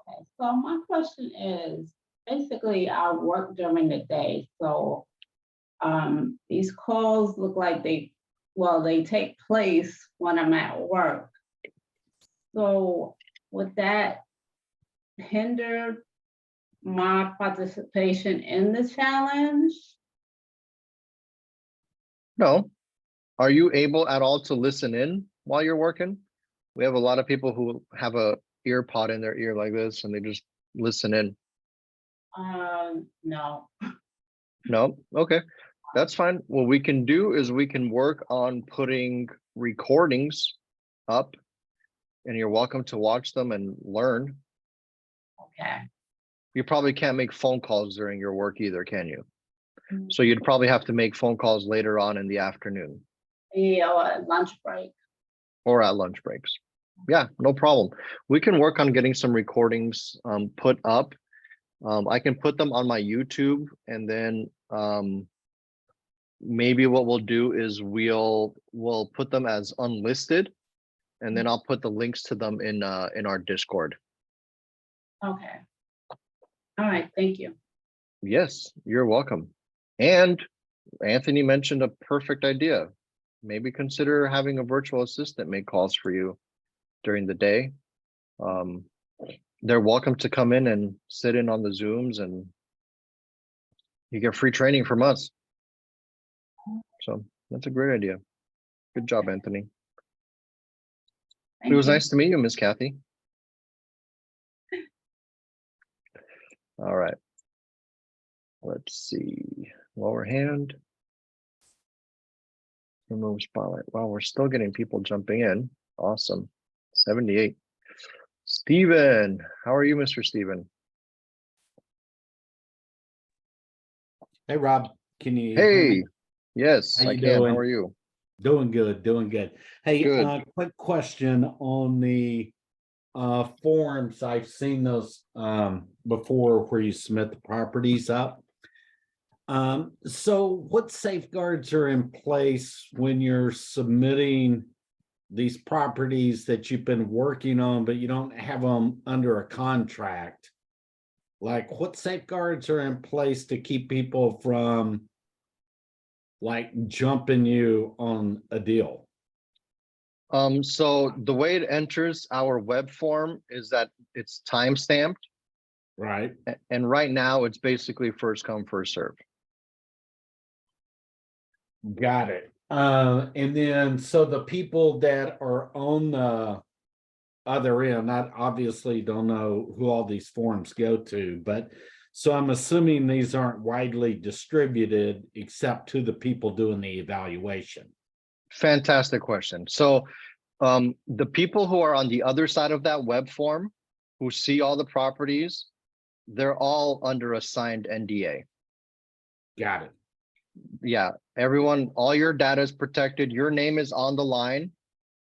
Okay, so my question is, basically I work during the day, so these calls look like they take place when I'm at work. So would that hinder my participation in the challenge? No. Are you able at all to listen in while you're working? We have a lot of people who have a ear pod in their ear like this and they just listen in. No. No? Okay. That's fine. What we can do is we can work on putting recordings up, and you're welcome to watch them and learn. Okay. You probably can't make phone calls during your work either, can you? Mm. So you'd probably have to make phone calls later on in the afternoon. Yeah, or at lunch break. Or at lunch breaks. Yeah, no problem. We can work on getting some recordings put up. I can put them on my YouTube, and then maybe what we'll do is we'll put them as unlisted, and then I'll put the links to them in our Discord. Okay. All right, thank you. Yes, you're welcome. And Anthony mentioned a perfect idea. Maybe consider having a virtual assistant make calls for you during the day. They're welcome to come in and sit in on the Zooms, and you get free training from us. So that's a great idea. Good job, Anthony. Thank It was you. nice to meet you, Miss Kathy. All right. Let's see. Lower hand. Remove spotlight. Wow, we're still getting people jumping in. Awesome. 78. Steven, how are you, Mr. Steven? Hey, Rob, can you hear me? Hey, yes, How I you can. How doing? are you? Doing good, doing good. Hey, Good. quick question on the forms. I've seen those before where you submit the properties up. So what safeguards are in place when you're submitting these properties that you've been working on, but you don't have them under a contract? Like, what safeguards are in place to keep people from like jumping you on a deal? So the way it enters our web form is that it's time stamped, Right. and right now it's basically first come, first serve. Got it. And then so the people that are on the other end, I obviously don't know who all these forms go to, but so I'm assuming these aren't widely distributed except to the people doing the evaluation. Fantastic question. So the people who are on the other side of that web form, who see all the properties, they're all under a signed NDA. Got it. Yeah, everyone, all your data is protected. Your name is on the line.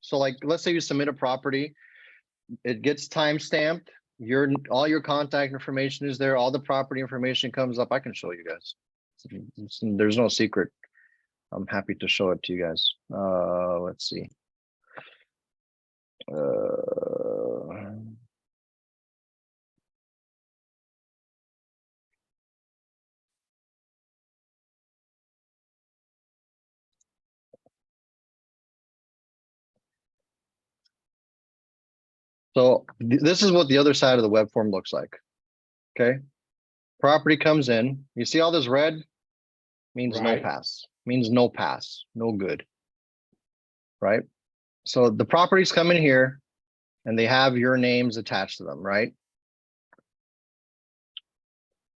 So like, let's say you submit a property, it gets time stamped. All your contact information is there. All the property information comes up. I can show you guys. There's no secret. I'm happy to show it to you guys. Let's see. So this is what the other side of the web form looks like. Okay. Property comes in. You see all this red? Means no Right. pass. Means no pass. No good. Right. So the properties come in here and they have your names attached to them, right?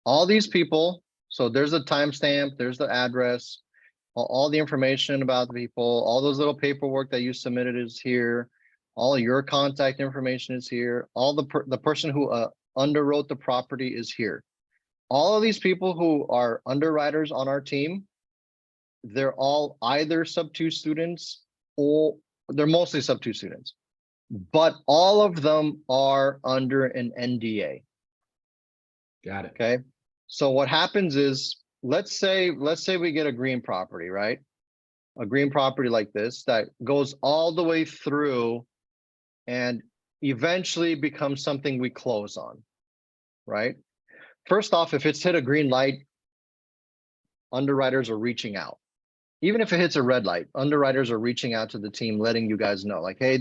All these people, so there's a timestamp, there's the address, all the information about the people, all those little paperwork that you submitted is here. All your contact information is here. All the person who underwrote the property is here. All of these people who are underwriters on our team, they're all either sub-2 students or they're mostly sub-2 students, but all of them are under an NDA. Got it. Okay. So what happens is, let's say we get a green property, right? A green property like this that goes all the way through and eventually becomes something we close on, right? First off, if it's hit a green light, underwriters are reaching out. Even if it hits a red light, underwriters are reaching out to the team, letting you guys know, like, hey,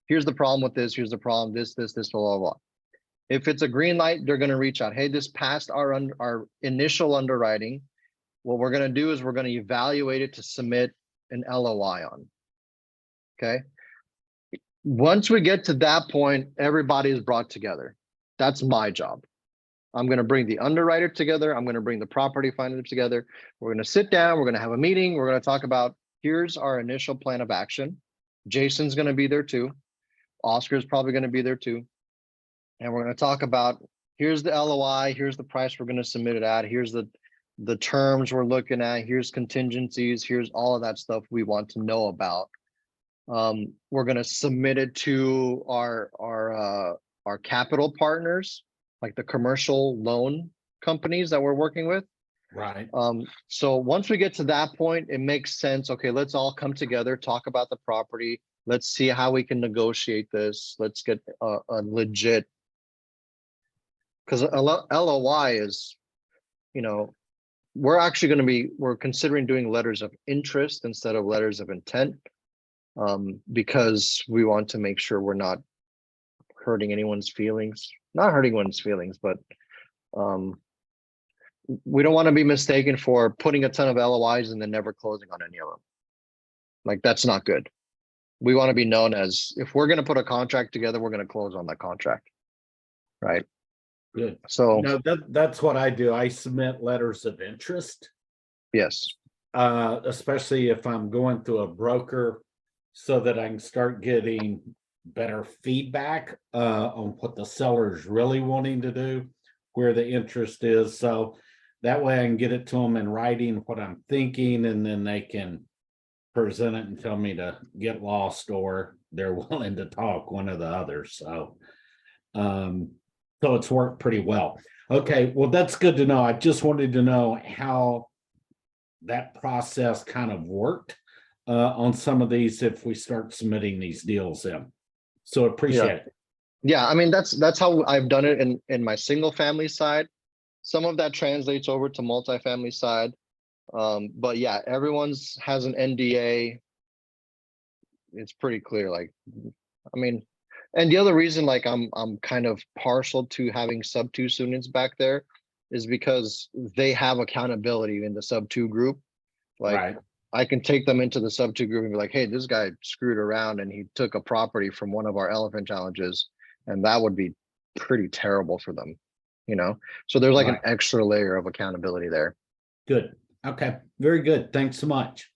here's the problem with this, here's the problem, this, blah, blah, blah. If it's a green light, they're going to reach out. Hey, this passed our initial underwriting. What we're going to do is we're going to evaluate it to submit an LOI on. Okay. Once we get to that point, everybody is brought together. That's my job. I'm going to bring the underwriter together. I'm going to bring the property finder together. We're going to sit down. We're going to have a meeting. We're going to talk about, here's our initial plan of action. Jason's going to be there too. Oscar's probably going to be there too. And we're going to talk about, here's the LOI, here's the price we're going to submit it at, here's the terms we're looking at, here's contingencies, here's all of that stuff we want to know about. We're going to submit it to our capital partners, like the commercial loan companies that we're working with. Right. So once we get to that point, it makes sense. Okay, let's all come together, talk about the property. Let's see how we can negotiate this. Let's get a legit, because a LOI is, we're considering doing letters of interest instead of letters of intent, because we want to make sure we're not hurting anyone's feelings, but we don't want to be mistaken for putting a ton of LOIs and then never closing on any of them. Like, that's not good. We want to be known as, if we're going to put a contract together, we're going to close on that contract. Right. Good. So No, that's what I do. I submit letters of interest, yes. especially if I'm going through a broker, so that I can start getting better feedback on what the seller's really wanting to do, where the interest is. So that way I can get it to them in writing what I'm thinking, and then they can present it and tell me to get lost, or they're willing to talk, one or the other. So so it's worked pretty well. Okay, well, that's good to know. I just wanted to know how that process kind of worked on some of these if we start submitting these deals in. So appreciate it. Yeah, I mean, that's how I've done it in my single family side. Some of that translates over to multifamily side. But yeah, everyone's has an NDA. It's pretty clear. Like, I mean, and the other reason, like, I'm kind of partial to having sub 2 students back there is because they have accountability in the sub 2 group. Like, Right. I can take them into the sub 2 group and be like, hey, this guy screwed around and he took a property from one of our elephant challenges, and that would be pretty terrible for them, you know? So there's like an Right. extra layer of accountability there. Good. Okay. Very good. Thanks so much.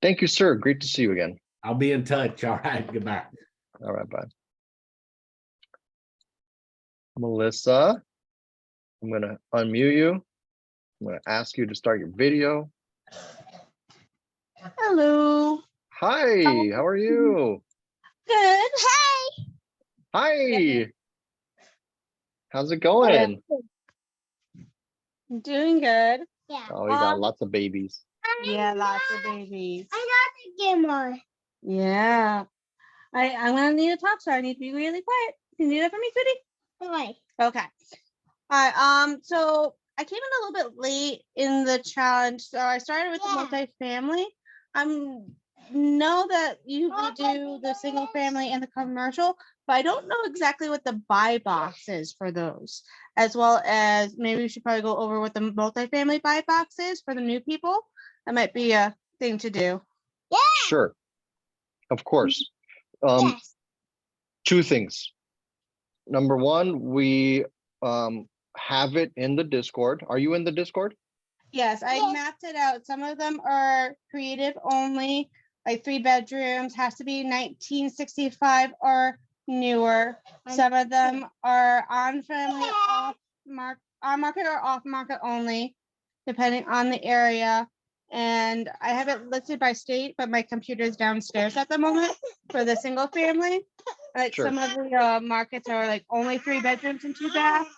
Thank you, sir. Great to see you again. I'll be in touch. All right. Goodbye. All right, bye. Melissa, I'm gonna unmute you. I'm gonna ask you to start your video. Hello. Hi, how are you? Good. Hey. Hi. How's it going? I'm doing good. Yeah. Oh, you got lots of babies. Yeah, lots of babies. I got the gamer. Yeah. I'm gonna need to talk, so I need to be really quiet. Can you do that for me, sweetie? Wait. Okay. All right. So I came in a little bit late in the challenge. So I started with the multifamily. Know that you can do the single family and the commercial, but I don't know exactly what the buy box is for those, as well as maybe we should probably go over what the multifamily buy box is for the new people. That might be a thing to do. Sure. Of course. Yes. Two things. Number one, we have it in the Discord. Are you in the Discord? Yes, I Yes. mapped it out. Some of them are creative only, like 3 bedrooms, has to be 1965 or newer. Some of them are on family, on market or off market only, depending on the area. And I have it listed by state, but my computer is downstairs at the moment for the single family. Like Sure. some of the markets are like only 3 bedrooms and 2 baths.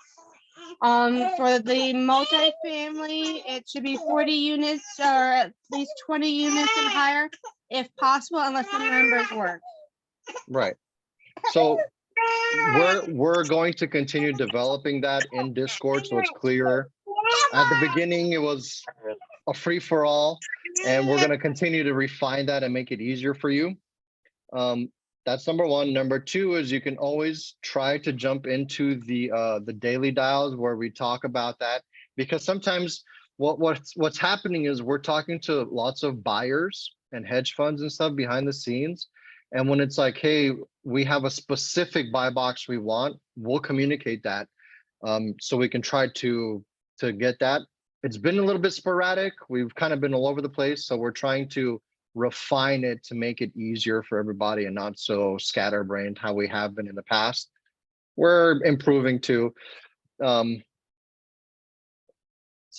For the multifamily, it should be 40 units or at least 20 units and higher, if possible, unless the members work. Right. So we're going to continue developing that in Discord so it's clearer. At the beginning, it was a free for all, and we're going to continue to refine that and make it easier for you. That's number one. Number two is you can always try to jump into the daily dials where we talk about that, because sometimes what's happening is we're talking to lots of buyers and hedge funds and stuff behind the scenes. And when it's like, hey, we have a specific buy box we want, we'll communicate that. So we can try to get that. It's been a little bit sporadic. We've kind of been all over the place. So we're trying to refine it to make it easier for everybody and not so scatterbrained how we have been in the past. We're improving too. So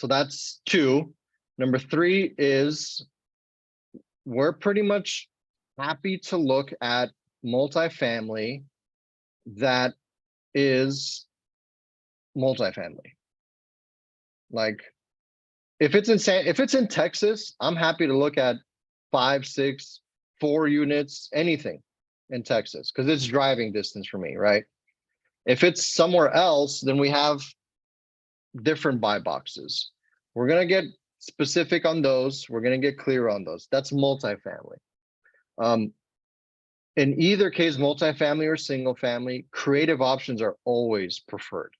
that's two. Number three is we're pretty much happy to look at multifamily that is multifamily. Like if it's in Texas, I'm happy to look at 5, 6, 4 units, anything in Texas, because it's driving distance for me, right? If it's somewhere else, then we have different buy boxes. We're gonna get specific on those. We're gonna get clear on those. That's multifamily. In either case, multifamily or single family, creative options are always preferred.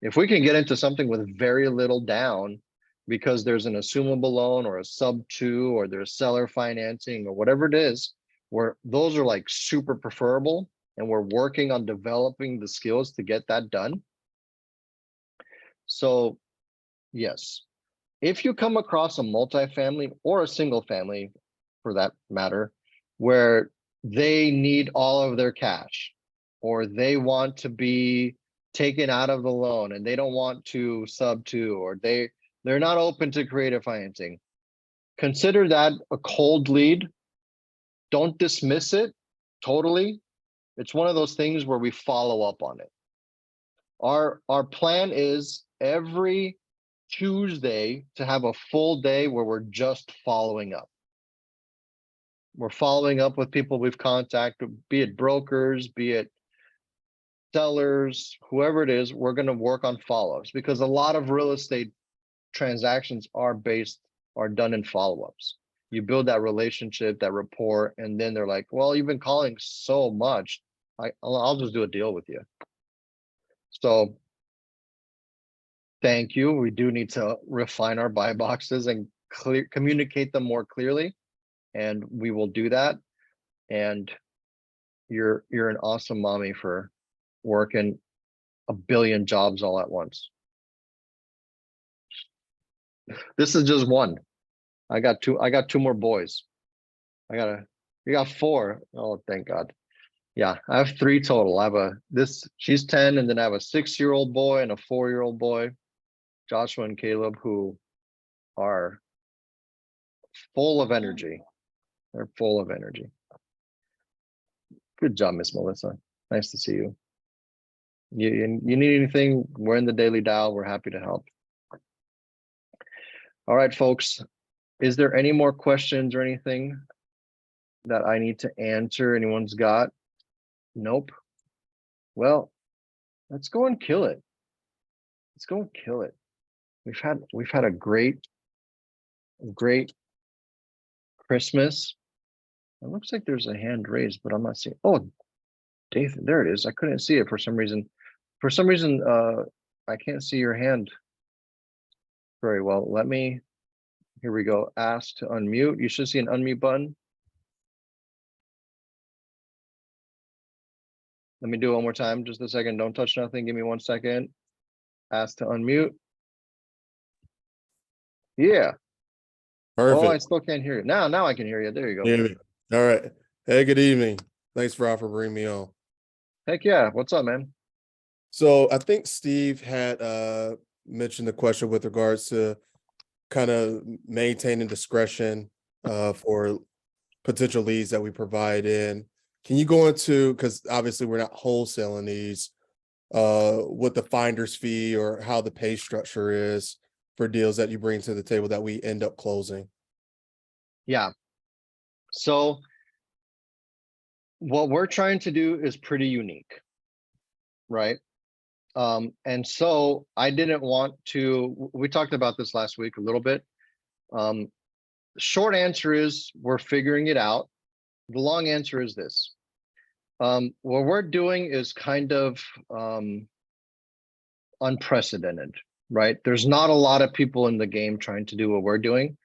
If we can get into something with very little down, because there's an assumable loan or a sub 2 or there's seller financing or whatever it is, where those are like super preferable, and we're working on developing the skills to get that done. So yes, if you come across a multifamily or a single family for that matter, where they need all of their cash, or they want to be taken out of the loan and they don't want to sub to, or they're not open to creative financing. Consider that a cold lead. Don't dismiss it totally. It's one of those things where we follow up on it. Our plan is every Tuesday to have a full day where we're just following up. We're following up with people we've contacted, be it brokers, be it sellers, whoever it is. We're going to work on follow-ups, because a lot of real estate transactions are done in follow-ups. You build that relationship, that rapport, and then they're like, well, you've been calling so much, I'll just do a deal with you. So thank you. We do need to refine our buy boxes and communicate them more clearly, and we will do that. And you're an awesome mommy for working a billion jobs all at once. This is just one. I got two more boys. You got four. Oh, thank God. Yeah, I have three total. I have she's 10, and then I have a 6-year-old boy and a 4-year-old boy, Joshua and Caleb, who are full of energy. They're full of energy. Good job, Miss Melissa. Nice to see you. You need anything, we're in the Daily Dial. We're happy to help. All right, folks. Is there any more questions or anything that I need to answer? Anyone's got? Nope. Well, let's go and kill it. Let's go and kill it. We've had a great Christmas. It looks like there's a hand raised, but I'm not seeing. Oh, Dathan, there it is. I couldn't see it for some reason. I can't see your hand very well. Here we go. Ask to unmute. You should see an unmute button. Let me do it one more time. Just a second. Don't touch nothing. Give me 1 second. Ask to unmute. Yeah. Perfect. Oh, I still can't hear you. Now I can hear you. There you go. Hear me. All right. Hey, good evening. Thanks for bringing me on. Heck yeah. What's up, man? So I think Steve had mentioned the question with regards to kind of maintaining discretion for potential leads that we provide in. Can you go into, because obviously we're not wholesaling these, what the finder's fee or how the pay structure is for deals that you bring to the table that we end up closing? Yeah. So what we're trying to do is pretty unique, right? And so I didn't want to, we talked about this last week a little bit. Short answer is we're figuring it out. The long answer is this. What we're doing is kind of unprecedented, right? There's not a lot of people in the game trying to do what we're doing.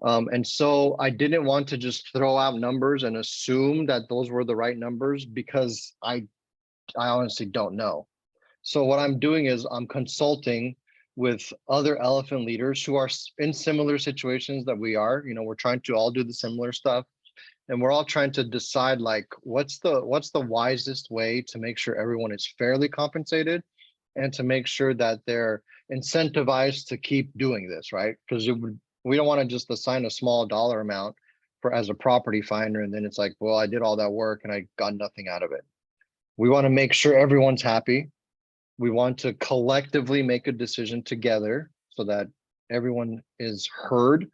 And so I didn't want to just throw out numbers and assume that those were the right numbers, because I honestly don't know. So what I'm doing is I'm consulting with other elephant leaders who are in similar situations that we are. We're trying to all do the similar stuff, and we're all trying to decide, like, what's the wisest way to make sure everyone is fairly compensated, and to make sure that they're incentivized to keep doing this, right? Because we don't want to just assign a small dollar amount as a property finder, and then it's like, well, I did all that work and I got nothing out of it. We want to make sure everyone's happy. We want to collectively make a decision together so that everyone is heard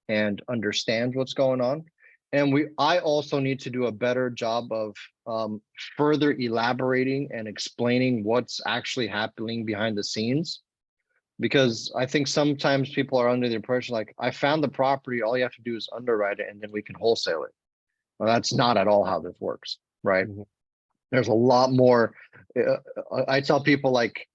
and understands what's going on. And I also need to do a better job of further elaborating and explaining what's actually happening behind the scenes. Because I think sometimes people are under the impression, like, I found the property, all you have to do is underwrite it and then we can wholesale it. Well, that's not at all how this works, right? Mm-hmm. There's a lot more. I tell people, like,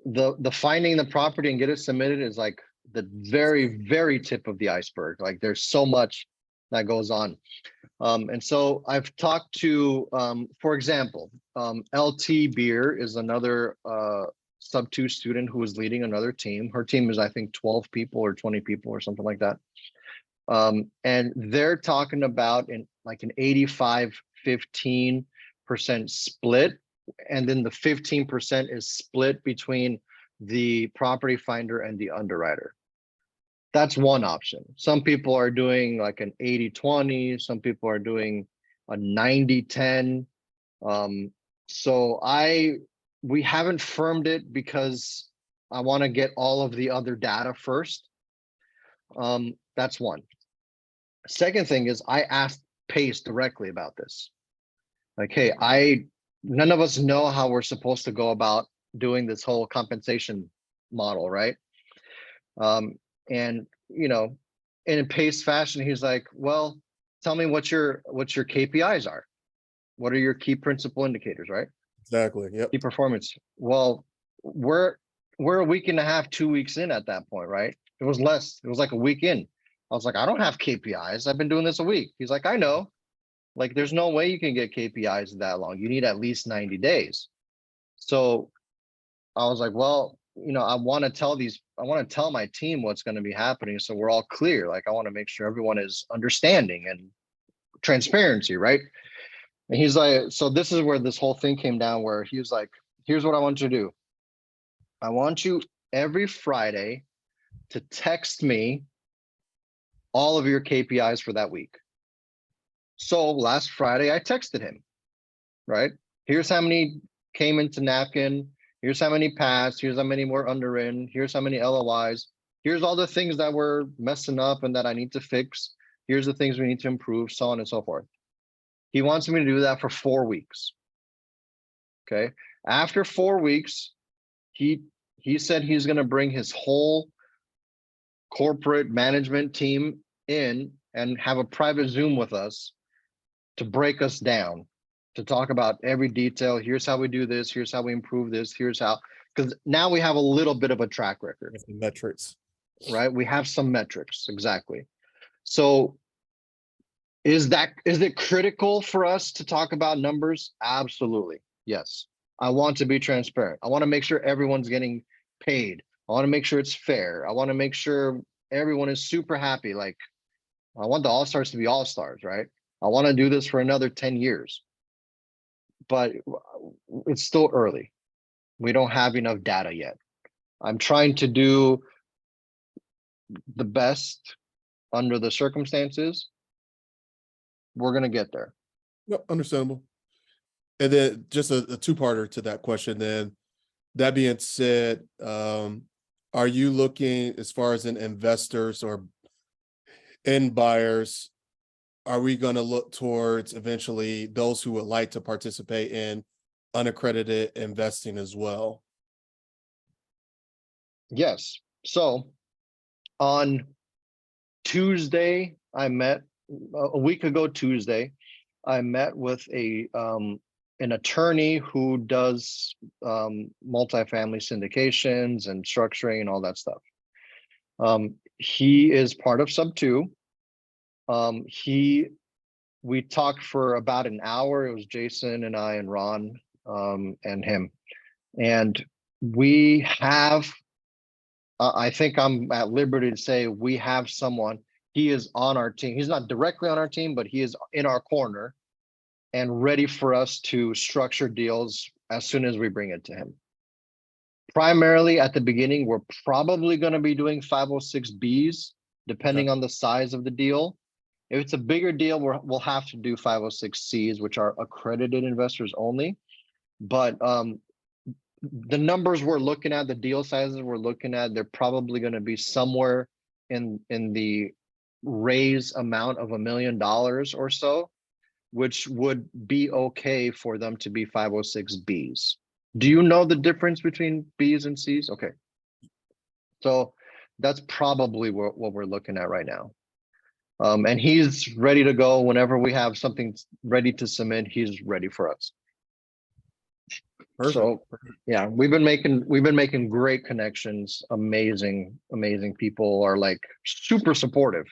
the finding the property and get it submitted is like the very, very tip of the iceberg. Like, there's so much that goes on. And so I've talked to, for example, LT Beer is another sub-2 student who is leading another team. Her team is, I think, 12 people or 20 people or something like that. And they're talking about in like an 85-15% split. And then the 15% is split between the property finder and the underwriter. That's one option. Some people are doing like an 80-20, some people are doing a 90-10. So we haven't firmed it because I want to get all of the other data first. That's one. Second thing is I asked Pace directly about this. Like, hey, none of us know how we're supposed to go about doing this whole compensation model, right? And you know, in a Pace fashion, he's like, well, tell me what your KPIs are. What are your key principal indicators, right? Exactly. Yep. Key performance. Well, we're a week and a half, 2 weeks in at that point, right? It was less, it was like a week in. I was like, I don't have KPIs. I've been doing this a week. He's like, I know. Like, there's no way you can get KPIs that long. You need at least 90 days. So I was like, well, you know, I want to tell my team what's going to be happening. So we're all clear. Like, I want to make sure everyone is understanding and transparency, right? And he's like, so this is where this whole thing came down, where he was like, here's what I want you to do. I want you every Friday to text me all of your KPIs for that week. So last Friday, I texted him, right? Here's how many came into napkin. Here's how many passed. Here's how many were underwritten. Here's how many LOIs. Here's all the things that were messing up and that I need to fix. Here's the things we need to improve, so on and so forth. He wants me to do that for 4 weeks. Okay. After 4 weeks, he said he's going to bring his whole corporate management team in and have a private Zoom with us to break us down, to talk about every detail. Here's how we do this. Here's how we improve this. Here's how, because now we have a little bit of a track record, With the metrics. right? We have some metrics. Exactly. So is it critical for us to talk about numbers? Absolutely. Yes. I want to be transparent. I want to make sure everyone's getting paid. I want to make sure it's fair. I want to make sure everyone is super happy. Like, I want the all-stars to be all-stars, right? I want to do this for another 10 years, but it's still early. We don't have enough data yet. I'm trying to do the best under the circumstances. We're going to get there. Yep, understandable. And then just a two-parter to that question then. That being said, are you looking as far as in investors or end buyers? Are we going to look towards eventually those who would like to participate in unaccredited investing as well? Yes. So on Tuesday, a week ago Tuesday, I met with an attorney who does multifamily syndications and structuring and all that stuff. He is part of Sub 2. We talked for about an hour. It was Jason and I and Ron and him. And we have, I think I'm at liberty to say we have someone. He is on our team. He's not directly on our team, but he is in our corner and ready for us to structure deals as soon as we bring it to him. Primarily at the beginning, we're probably going to be doing 506Bs, depending on the size of the deal. If it's a bigger deal, we'll have to do 506Cs, which are accredited investors only. But the numbers we're looking at, the deal sizes we're looking at, they're probably going to be somewhere in the raise amount of $1 million or so, which would be okay for them to be 506Bs. Do you know the difference between Bs and Cs? Okay. So that's probably what we're looking at right now. And he's ready to go whenever we have something ready to submit. He's ready for us. Perfect. So yeah, we've been making great connections. Amazing people are like super supportive.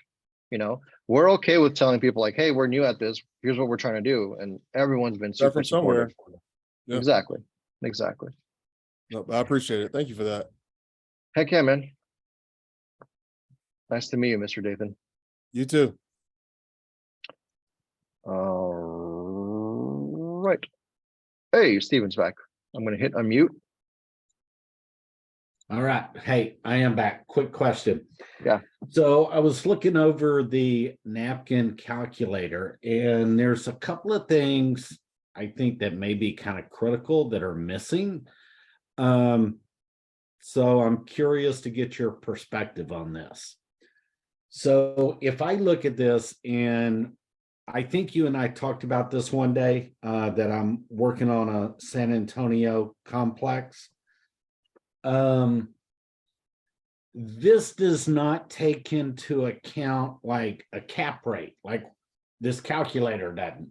You know, we're okay with telling people like, hey, we're new at this. Here's what we're trying to do. And everyone's been Start super from somewhere. supportive. Yep. Exactly. No, I appreciate it. Thank you for that. Heck yeah, man. Nice to meet you, Mr. Dathan. You too. All right. Hey, Steven's back. I'm gonna hit unmute. All right. Hey, I am back. Quick question. Yeah. So I was looking over the napkin calculator, and there's a couple of things I think that may be kind of critical that are missing. So I'm curious to get your perspective on this. So if I look at this, and I think you and I talked about this one day, that I'm working on a San Antonio complex. This does not take into account like a cap rate, like this calculator doesn't.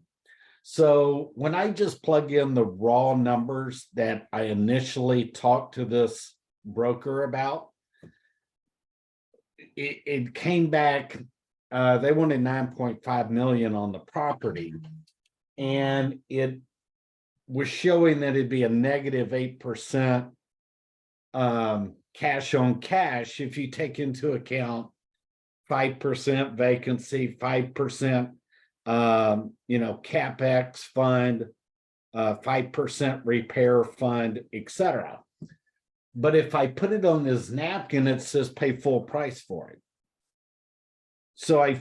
So when I just plug in the raw numbers that I initially talked to this broker about, it came back, they wanted 9.5 million on the property, and it was showing that it'd be a negative 8% cash on cash if you take into account 5% vacancy, 5% CapEx fund, 5% repair fund, etc. But if I put it on this napkin, it says pay full price for it. So I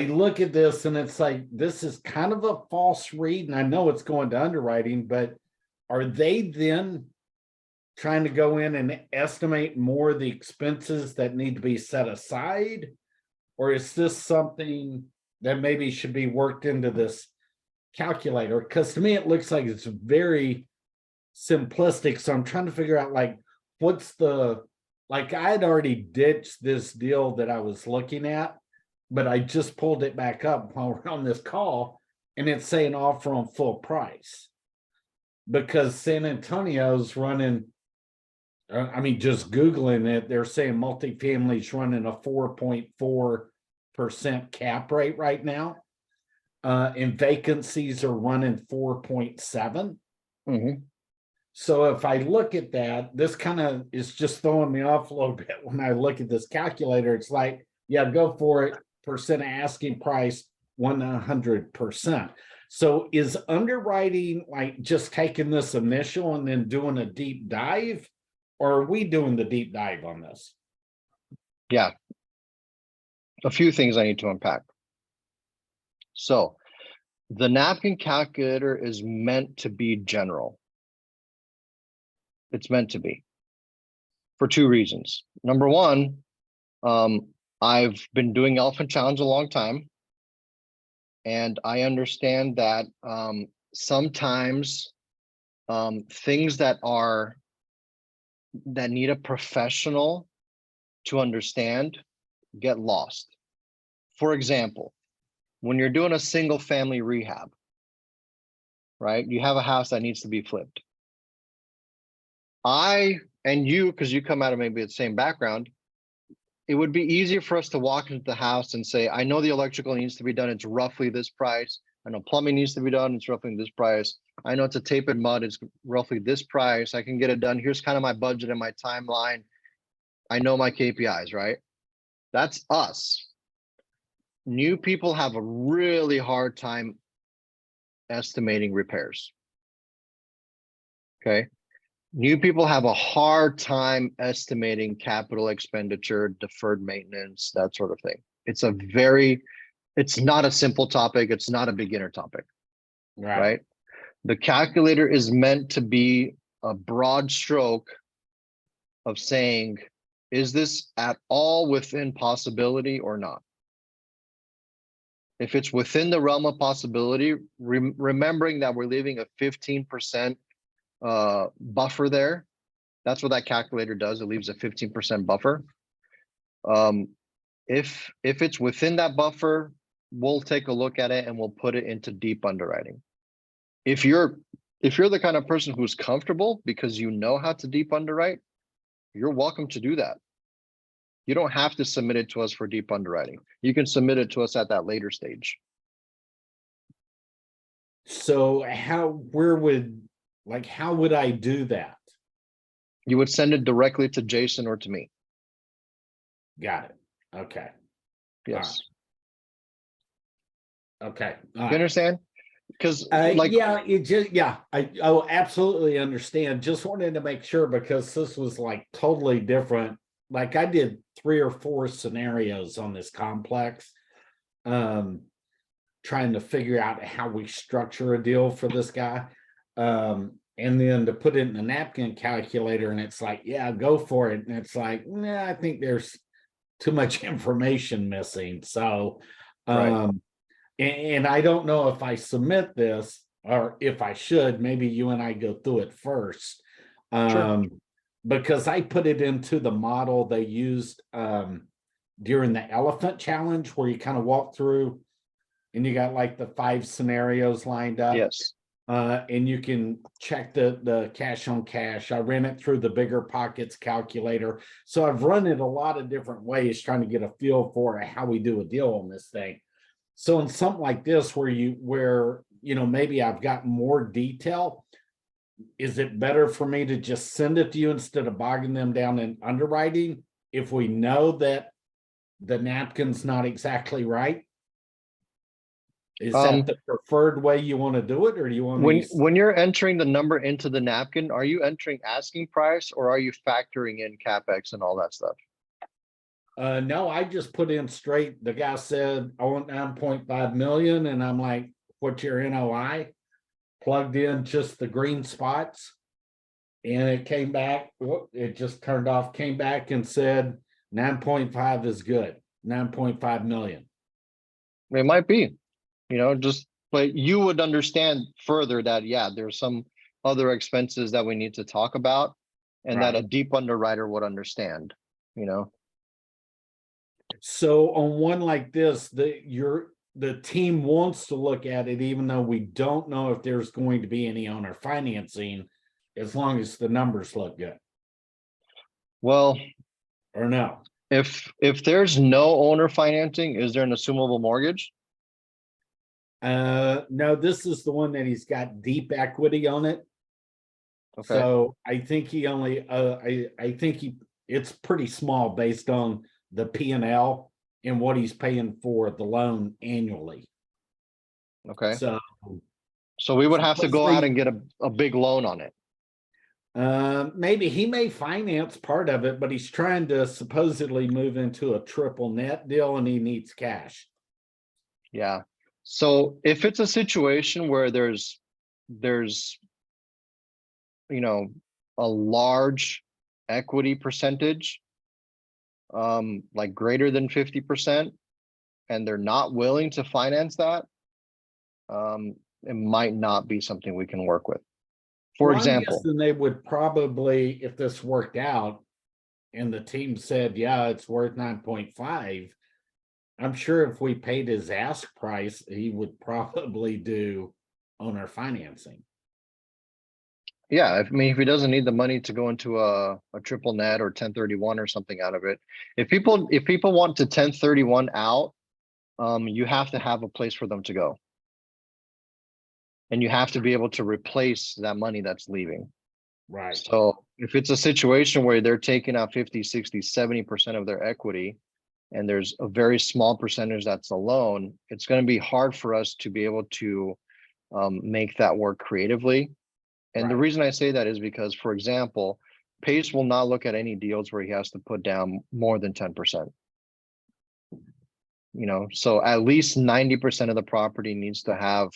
look at this and it's like, this is kind of a false read, and I know it's going to underwriting, but are they then trying to go in and estimate more of the expenses that need to be set aside? Or is this something that maybe should be worked into this calculator? Because to me, it looks like it's very simplistic. So I'm trying to figure out like, what's the, like I had already ditched this deal that I was looking at, but I just pulled it back up while we're on this call, and it's saying offer on full price. Because San Antonio's running, I mean, just Googling it, they're saying multifamily's running a 4.4% cap rate right now. And vacancies are running 4.7. Mhm. So if I look at that, this kind of is just throwing me off a little bit when I look at this calculator. It's like, yeah, go for it. Percent asking price, 100%. So is underwriting like just taking this initial and then doing a deep dive? Or are we doing the deep dive on this? Yeah. A few things I need to unpack. So the napkin calculator is meant to be general. It's meant to be for two reasons. Number one, I've been doing Elephant Challenge a long time, and I understand that sometimes things that need a professional to understand get lost. For example, when you're doing a single family rehab, right? You have a house that needs to be flipped. I and you, because you come out of maybe the same background, it would be easier for us to walk into the house and say, I know the electrical needs to be done, it's roughly this price. I know plumbing needs to be done, it's roughly this price. I know it's a tape and mud, it's roughly this price. I can get it done. Here's kind of my budget and my timeline. I know my KPIs, right? That's us. New people have a really hard time estimating repairs. Okay. New people have a hard time estimating capital expenditure, deferred maintenance, that sort of thing. It's not a simple topic. It's not a beginner topic, right? The calculator is meant to be a broad stroke of saying, is this at all within possibility or not? If it's within the realm of possibility, remembering that we're leaving a 15% buffer there. That's what that calculator does. It leaves a 15% buffer. If it's within that buffer, we'll take a look at it and we'll put it into deep underwriting. If you're the kind of person who's comfortable because you know how to deep underwrite, you're welcome to do that. You don't have to submit it to us for deep underwriting. You can submit it to us at that later stage. So how would I do that? You would send it directly to Jason or to me. Got it. Okay. Yes. Okay. all You right. understand? Because like, yeah, I absolutely understand. Just wanted to make sure because this was like totally different. Like I did 3 or 4 scenarios on this complex, trying to figure out how we structure a deal for this guy. And then to put it in the napkin calculator, and it's like, yeah, go for it. And it's like, nah, I think there's too much information missing. So, Right. and I don't know if I submit this or if I should, maybe you and I go through it first. Because I put it into the model they used during the elephant challenge where you kind of walk through and you got like the 5 scenarios lined up. Yes. And you can check the cash on cash. I ran it through the Bigger Pockets calculator. So I've run it a lot of different ways trying to get a feel for how we do a deal on this thing. So in something like this where maybe I've got more detail, is it better for me to just send it to you instead of bogging them down in underwriting if we know that the napkin's not exactly right? Is that the preferred way you want to do it, or do you want when you're entering the number into the napkin, are you entering asking price or are you factoring in CapEx and all that stuff? No, I just put in straight. The guy said, I want 9.5 million. And I'm like, what's your NOI? Plugged in just the green spots. And it came back. It just turned off, came back and said 9.5 is good. 9.5 million. It might be, but you would understand further that, yeah, there's some other expenses that we need to talk about and that a deep underwriter would understand, So on one like this, the team wants to look at it, even though we don't know if there's going to be any owner financing, as long as the numbers look good. Well, or no. If there's no owner financing, is there an assumable mortgage? No, this is the one that he's got deep equity on it. Okay. So I think he only, I think it's pretty small based on the P&L and what he's paying for the loan annually. Okay. So we would have to go out and get a big loan on it. Maybe he may finance part of it, but he's trying to supposedly move into a triple net deal and he needs cash. Yeah. So if it's a situation where there's a large equity percentage, like greater than 50%, and they're not willing to finance that, it might not be something we can work with. For example, then they would probably, if this worked out and the team said, yeah, it's worth 9.5, I'm sure if we paid his ask price, he would probably do owner financing. Yeah, if he doesn't need the money to go into a triple net or 1031 or something out of it, if people want to 1031 out, you have to have a place for them to go. And you have to be able to replace that money that's leaving. Right. So if it's a situation where they're taking out 50, 60, 70% of their equity, and there's a very small percentage that's a loan, it's going to be hard for us to be able to make that work creatively. And the reason I say that is because, for example, Pace will not look at any deals where he has to put down more than 10%. So at least 90% of the property needs to have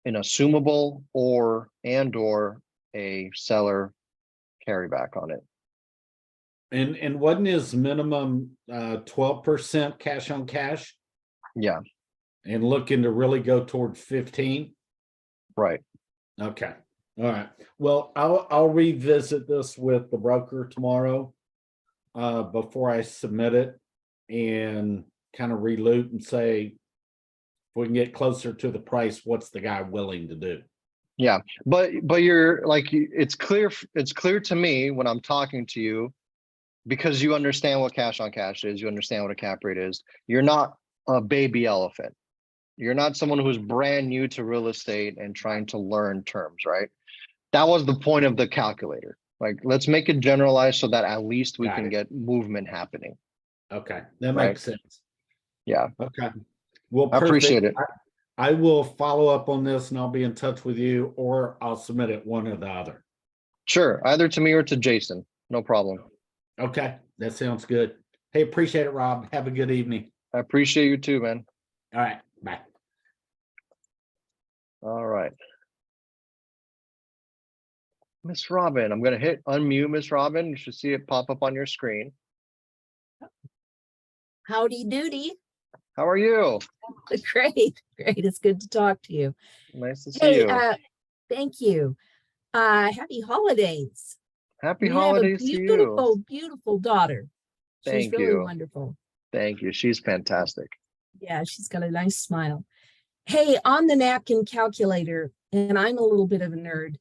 an assumable or a seller carryback on it. And wasn't his minimum 12% cash on cash? Yeah. And looking to really go toward 15? Right. Okay. All right. Well, I'll revisit this with the broker tomorrow before I submit it and kind of reloot and say, if we can get closer to the price, what's the guy willing to do? Yeah, but you're like, it's clear to me when I'm talking to you, because you understand what cash on cash is, you understand what a cap rate is. You're not a baby elephant. You're not someone who's brand new to real estate and trying to learn terms, right? That was the point of the calculator. Like, let's make it generalized so that at least we can get movement happening. Okay, that makes sense. Yeah, Okay. Well, I appreciate perfect. it. I will follow up on this and I'll be in touch with you, or I'll submit it one or the other. Sure, either to me or to Jason, no problem. Okay, that sounds good. Hey, appreciate it, Rob. Have a good evening. I appreciate you too, man. All right, bye. All right. Miss Robin, I'm gonna hit unmute Miss Robin. You should see it pop up on your screen. Howdy doody. How are you? Great, great. It's good to talk to you. Nice to see Hey, you. thank you. Happy holidays. Happy You have a holidays to you. beautiful, beautiful daughter. She's Thank really you. wonderful. Thank you. She's fantastic. Yeah, she's got a nice smile. Hey, on the napkin calculator, and I'm a little bit of a nerd.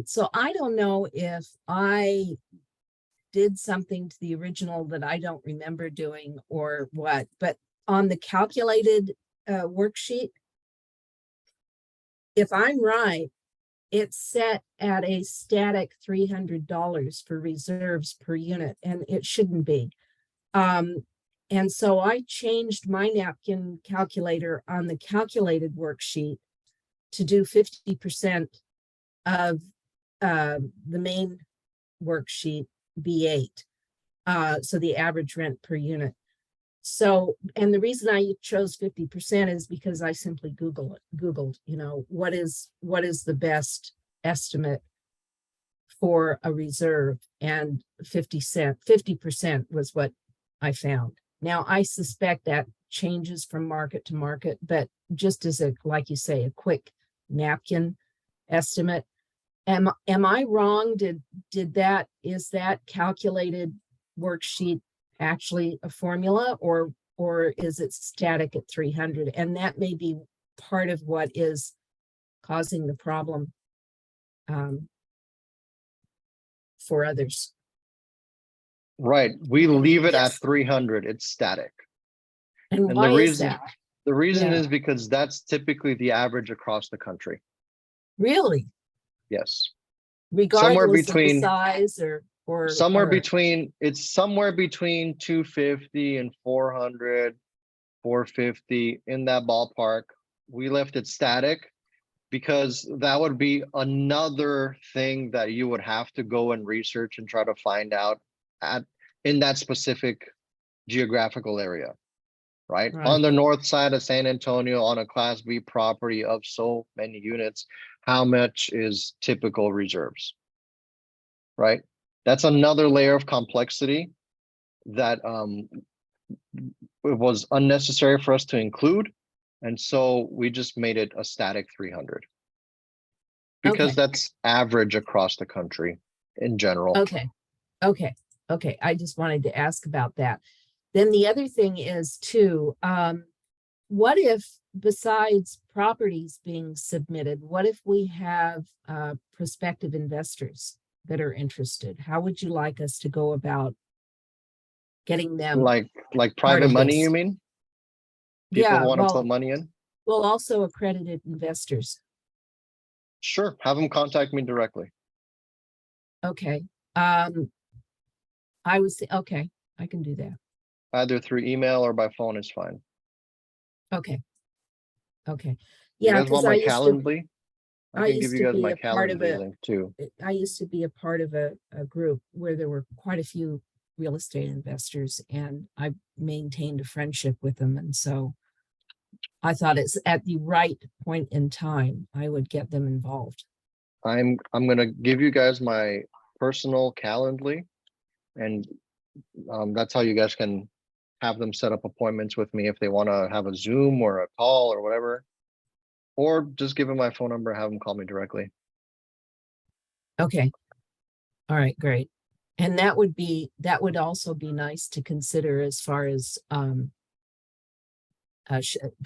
So I don't know if I did something to the original that I don't remember doing or what, but on the calculated worksheet, if I'm right, it's set at a static $300 for reserves per unit, and it shouldn't be. And so I changed my napkin calculator on the calculated worksheet to do 50% of the main worksheet B8. So the average rent per unit. So, and the reason I chose 50% is because I simply Googled, you know, what is the best estimate for a reserve, and 50% was what I found. Now, I suspect that changes from market to market, but just as a, like you say, a quick napkin estimate. Am I wrong? Is that calculated worksheet actually a formula, or is it static at 300? And that may be part of what is causing the problem for others. Right. We leave it Yes. at 300. It's static. And And why the is reason that? the reason Yeah. is because that's typically the average across the country. Really? Yes. Regardless of the between- size or It's somewhere between 250 and 400, 450, in that ballpark. We left it static because that would be another thing that you would have to go and research and try to find out in that specific geographical area, right? Right. On the north side of San Antonio, on a Class B property of so many units, how much is typical reserves, right? That's another layer of complexity that it was unnecessary for us to include. And so we just made it a static 300. Because Okay. that's average across the country in general. Okay. I just wanted to ask about that. Then the other thing is too, what if besides properties being submitted, what if we have prospective investors that are interested? How would you like us to go about getting them? Like part private of money, this? you mean? People Yeah, who want to well, put money in? well, also accredited investors. Sure, have them contact me directly. Okay. Okay, I can do that. Either through email or by phone is fine. Okay. You Yeah, guys want because I my used to, Calendly? I I can give used you to guys be my a part of Calendly a- link too. I used to be a part of a group where there were quite a few real estate investors, and I maintained a friendship with them. And so I thought it's at the right point in time, I would get them involved. I'm gonna give you guys my personal Calendly, and that's how you guys can have them set up appointments with me if they want to have a Zoom or a call or whatever. Or just give them my phone number, have them call me directly. Okay. All right, great. And that would also be nice to consider as far as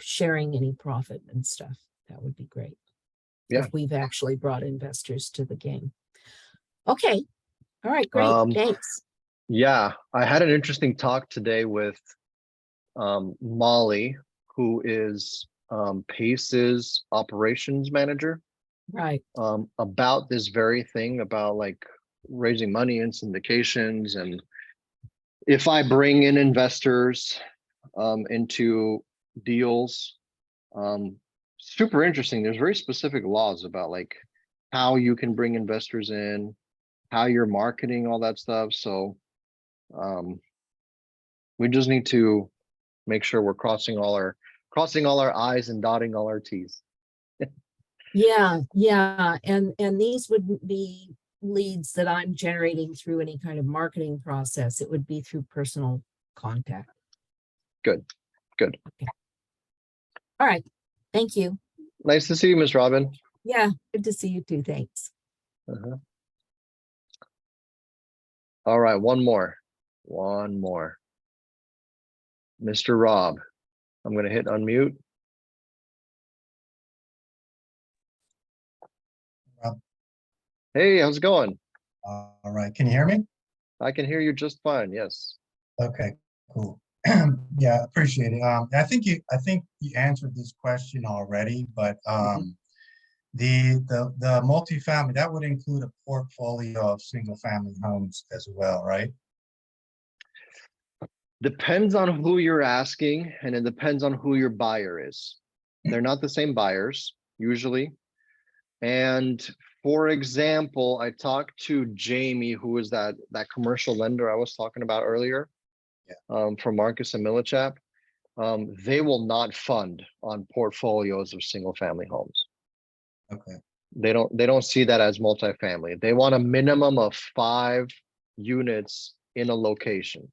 sharing any profit and stuff. That would be great. Yeah. If we've actually brought investors to the game. Okay. All right, great. Um, Thanks. Yeah, I had an interesting talk today with Molly, who is Pace's operations manager, Right. about this very thing, about like raising money in syndications, and if I bring in investors, into deals. Super interesting. There's very specific laws about like how you can bring investors in, how you're marketing, all that stuff. So we just need to make sure we're crossing all our I's and dotting all our T's. Yeah, and these wouldn't be leads that I'm generating through any kind of marketing process. It would be through personal contact. Good. All right, thank you. Nice to see you, Miss Robin. Yeah, good to see you too, thanks. All right, one more. Mr. Rob, I'm gonna hit unmute. Rob. Hey, how's it going? All right, can you hear me? I can hear you just fine, yes. Okay, cool. Yeah, appreciate it. I think you answered this question already, but the multifamily, that would include a portfolio of single family homes as well, right? Depends on who you're asking, and it depends on who your buyer is. They're not the same buyers usually. And for example, I talked to Jamie, who is that commercial lender I was talking about earlier, from Marcus and Millichap. They will not fund on portfolios of single family homes. Okay. They don't see that as multifamily. They want a minimum of 5 units in a location.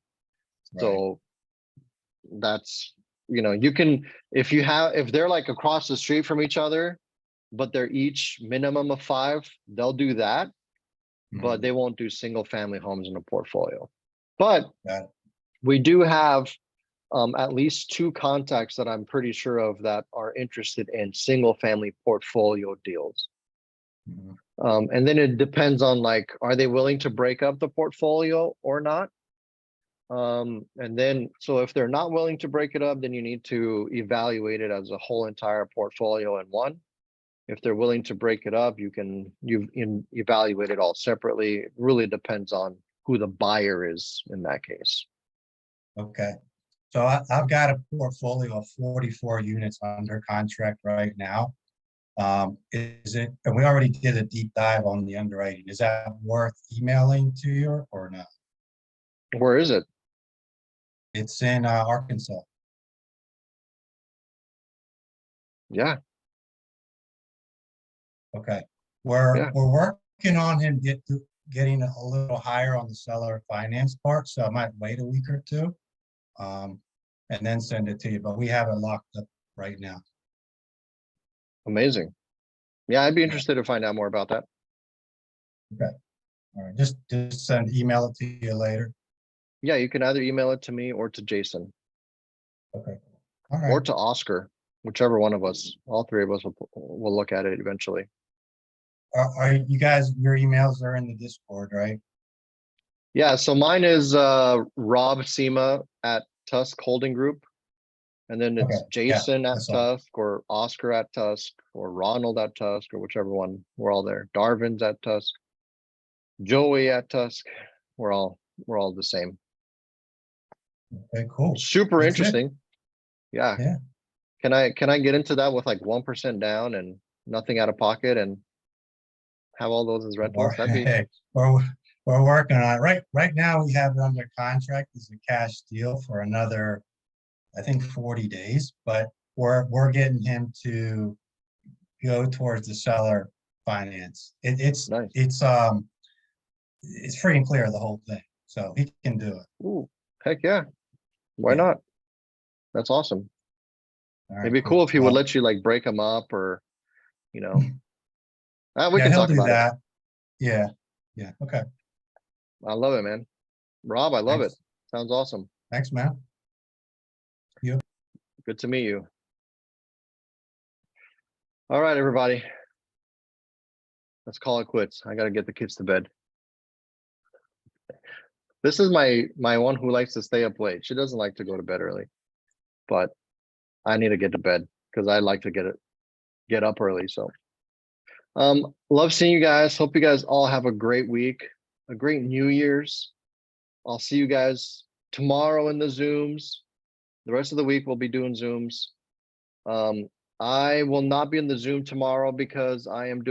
Right. So that's, you can, if they're like across the street from each other, but they're each minimum of 5, they'll do that, but they won't do single family homes in a portfolio. But Got it. we do have at least 2 contacts that I'm pretty sure of that are interested in single family portfolio deals. And then it depends on like, are they willing to break up the portfolio or not? And then, so if they're not willing to break it up, then you need to evaluate it as a whole entire portfolio in one. If they're willing to break it up, you evaluate it all separately. It really depends on who the buyer is in that case. Okay. So I've got a portfolio of 44 units under contract right now. And we already did a deep dive on the underwriting. Is that worth emailing to you or not? Where is it? It's in Arkansas. Yeah. Okay. We're working on him getting a little higher on the seller finance part, so I might wait a week or 2, and then send it to you. But we have it locked up right now. Amazing. Yeah, I'd be interested to find out more about that. Okay. All right. Just email it to you later. Yeah, you can either email it to me or to Jason. Okay. All right. Or to Oscar, whichever one of us. All 3 of us will look at it eventually. Are you guys, your emails are in the Discord, right? Yeah, so mine is Rob Sema at Tusk Holding Group. And then it's Okay, yeah, Jason at that's all. Tusk, or Oscar at Tusk, or Ronald at Tusk, or whichever one. We're all there. Darvin's at Tusk. Joey at Tusk. We're all the same. Okay, cool. Super That's it. interesting. Yeah. Yeah. Can I get into that with like 1% down and nothing out of pocket and have all those as rentals? That'd be Hey, we're working on it. Right now we have it under contract as a cash deal for another, I think 40 days, but we're getting him to go towards the seller finance. It's nice. It's free and clear, the whole thing. So he can do it. Ooh, heck yeah. Why Yeah. not? That's awesome. All right, It'd be cool if he would Well, let you like break them up, or we yeah, can he'll talk do about that. Yeah. Okay. it. I love it, man. Rob, I love Thanks. it. Sounds awesome. Thanks, man. Good to meet you. All right, everybody. Let's call it quits. I gotta get the kids to bed. This is my one who likes to stay up late. She doesn't like to go to bed early, but I need to get to bed because I like to get up early. So love seeing you guys. Hope you guys all have a great week, a great New Year's. I'll see you guys tomorrow in the Zooms. The rest of the week we'll be doing Zooms. I will not be in the Zoom tomorrow because I'm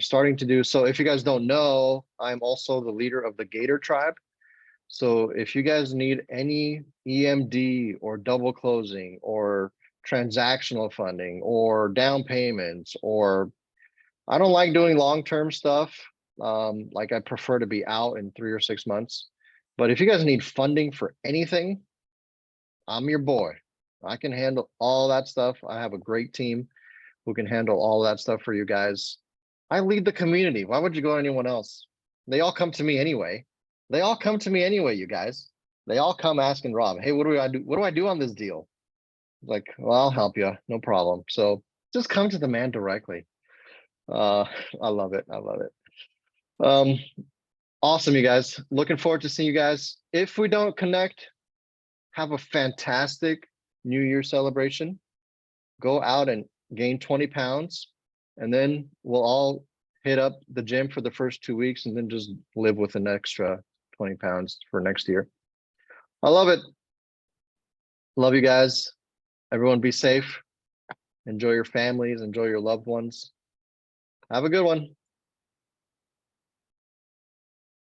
starting to do, so if you guys don't know, I'm also the leader of the Gator Tribe. So if you guys need any EMD or double closing or transactional funding or down payments, or I don't like doing long-term stuff. Like I prefer to be out in 3 or 6 months. But if you guys need funding for anything, I'm your boy. I can handle all that stuff. I have a great team who can handle all that stuff for you guys. I lead the community. Why would you go to anyone else? They all come to me anyway. They all come to me anyway, you guys. They all come asking Rob, hey, what do I do? What do I do on this deal? Like, well, I'll help you. No problem. So just come to the man directly. I love it. I love it. Awesome, you guys. Looking forward to seeing you guys. If we don't connect, have a fantastic New Year celebration. Go out and gain 20 pounds, and then we'll all hit up the gym for the first 2 weeks and then just live with an extra 20 pounds for next year. I love it. Love you guys. Everyone be safe. Enjoy your families, enjoy your loved ones. Have a good one.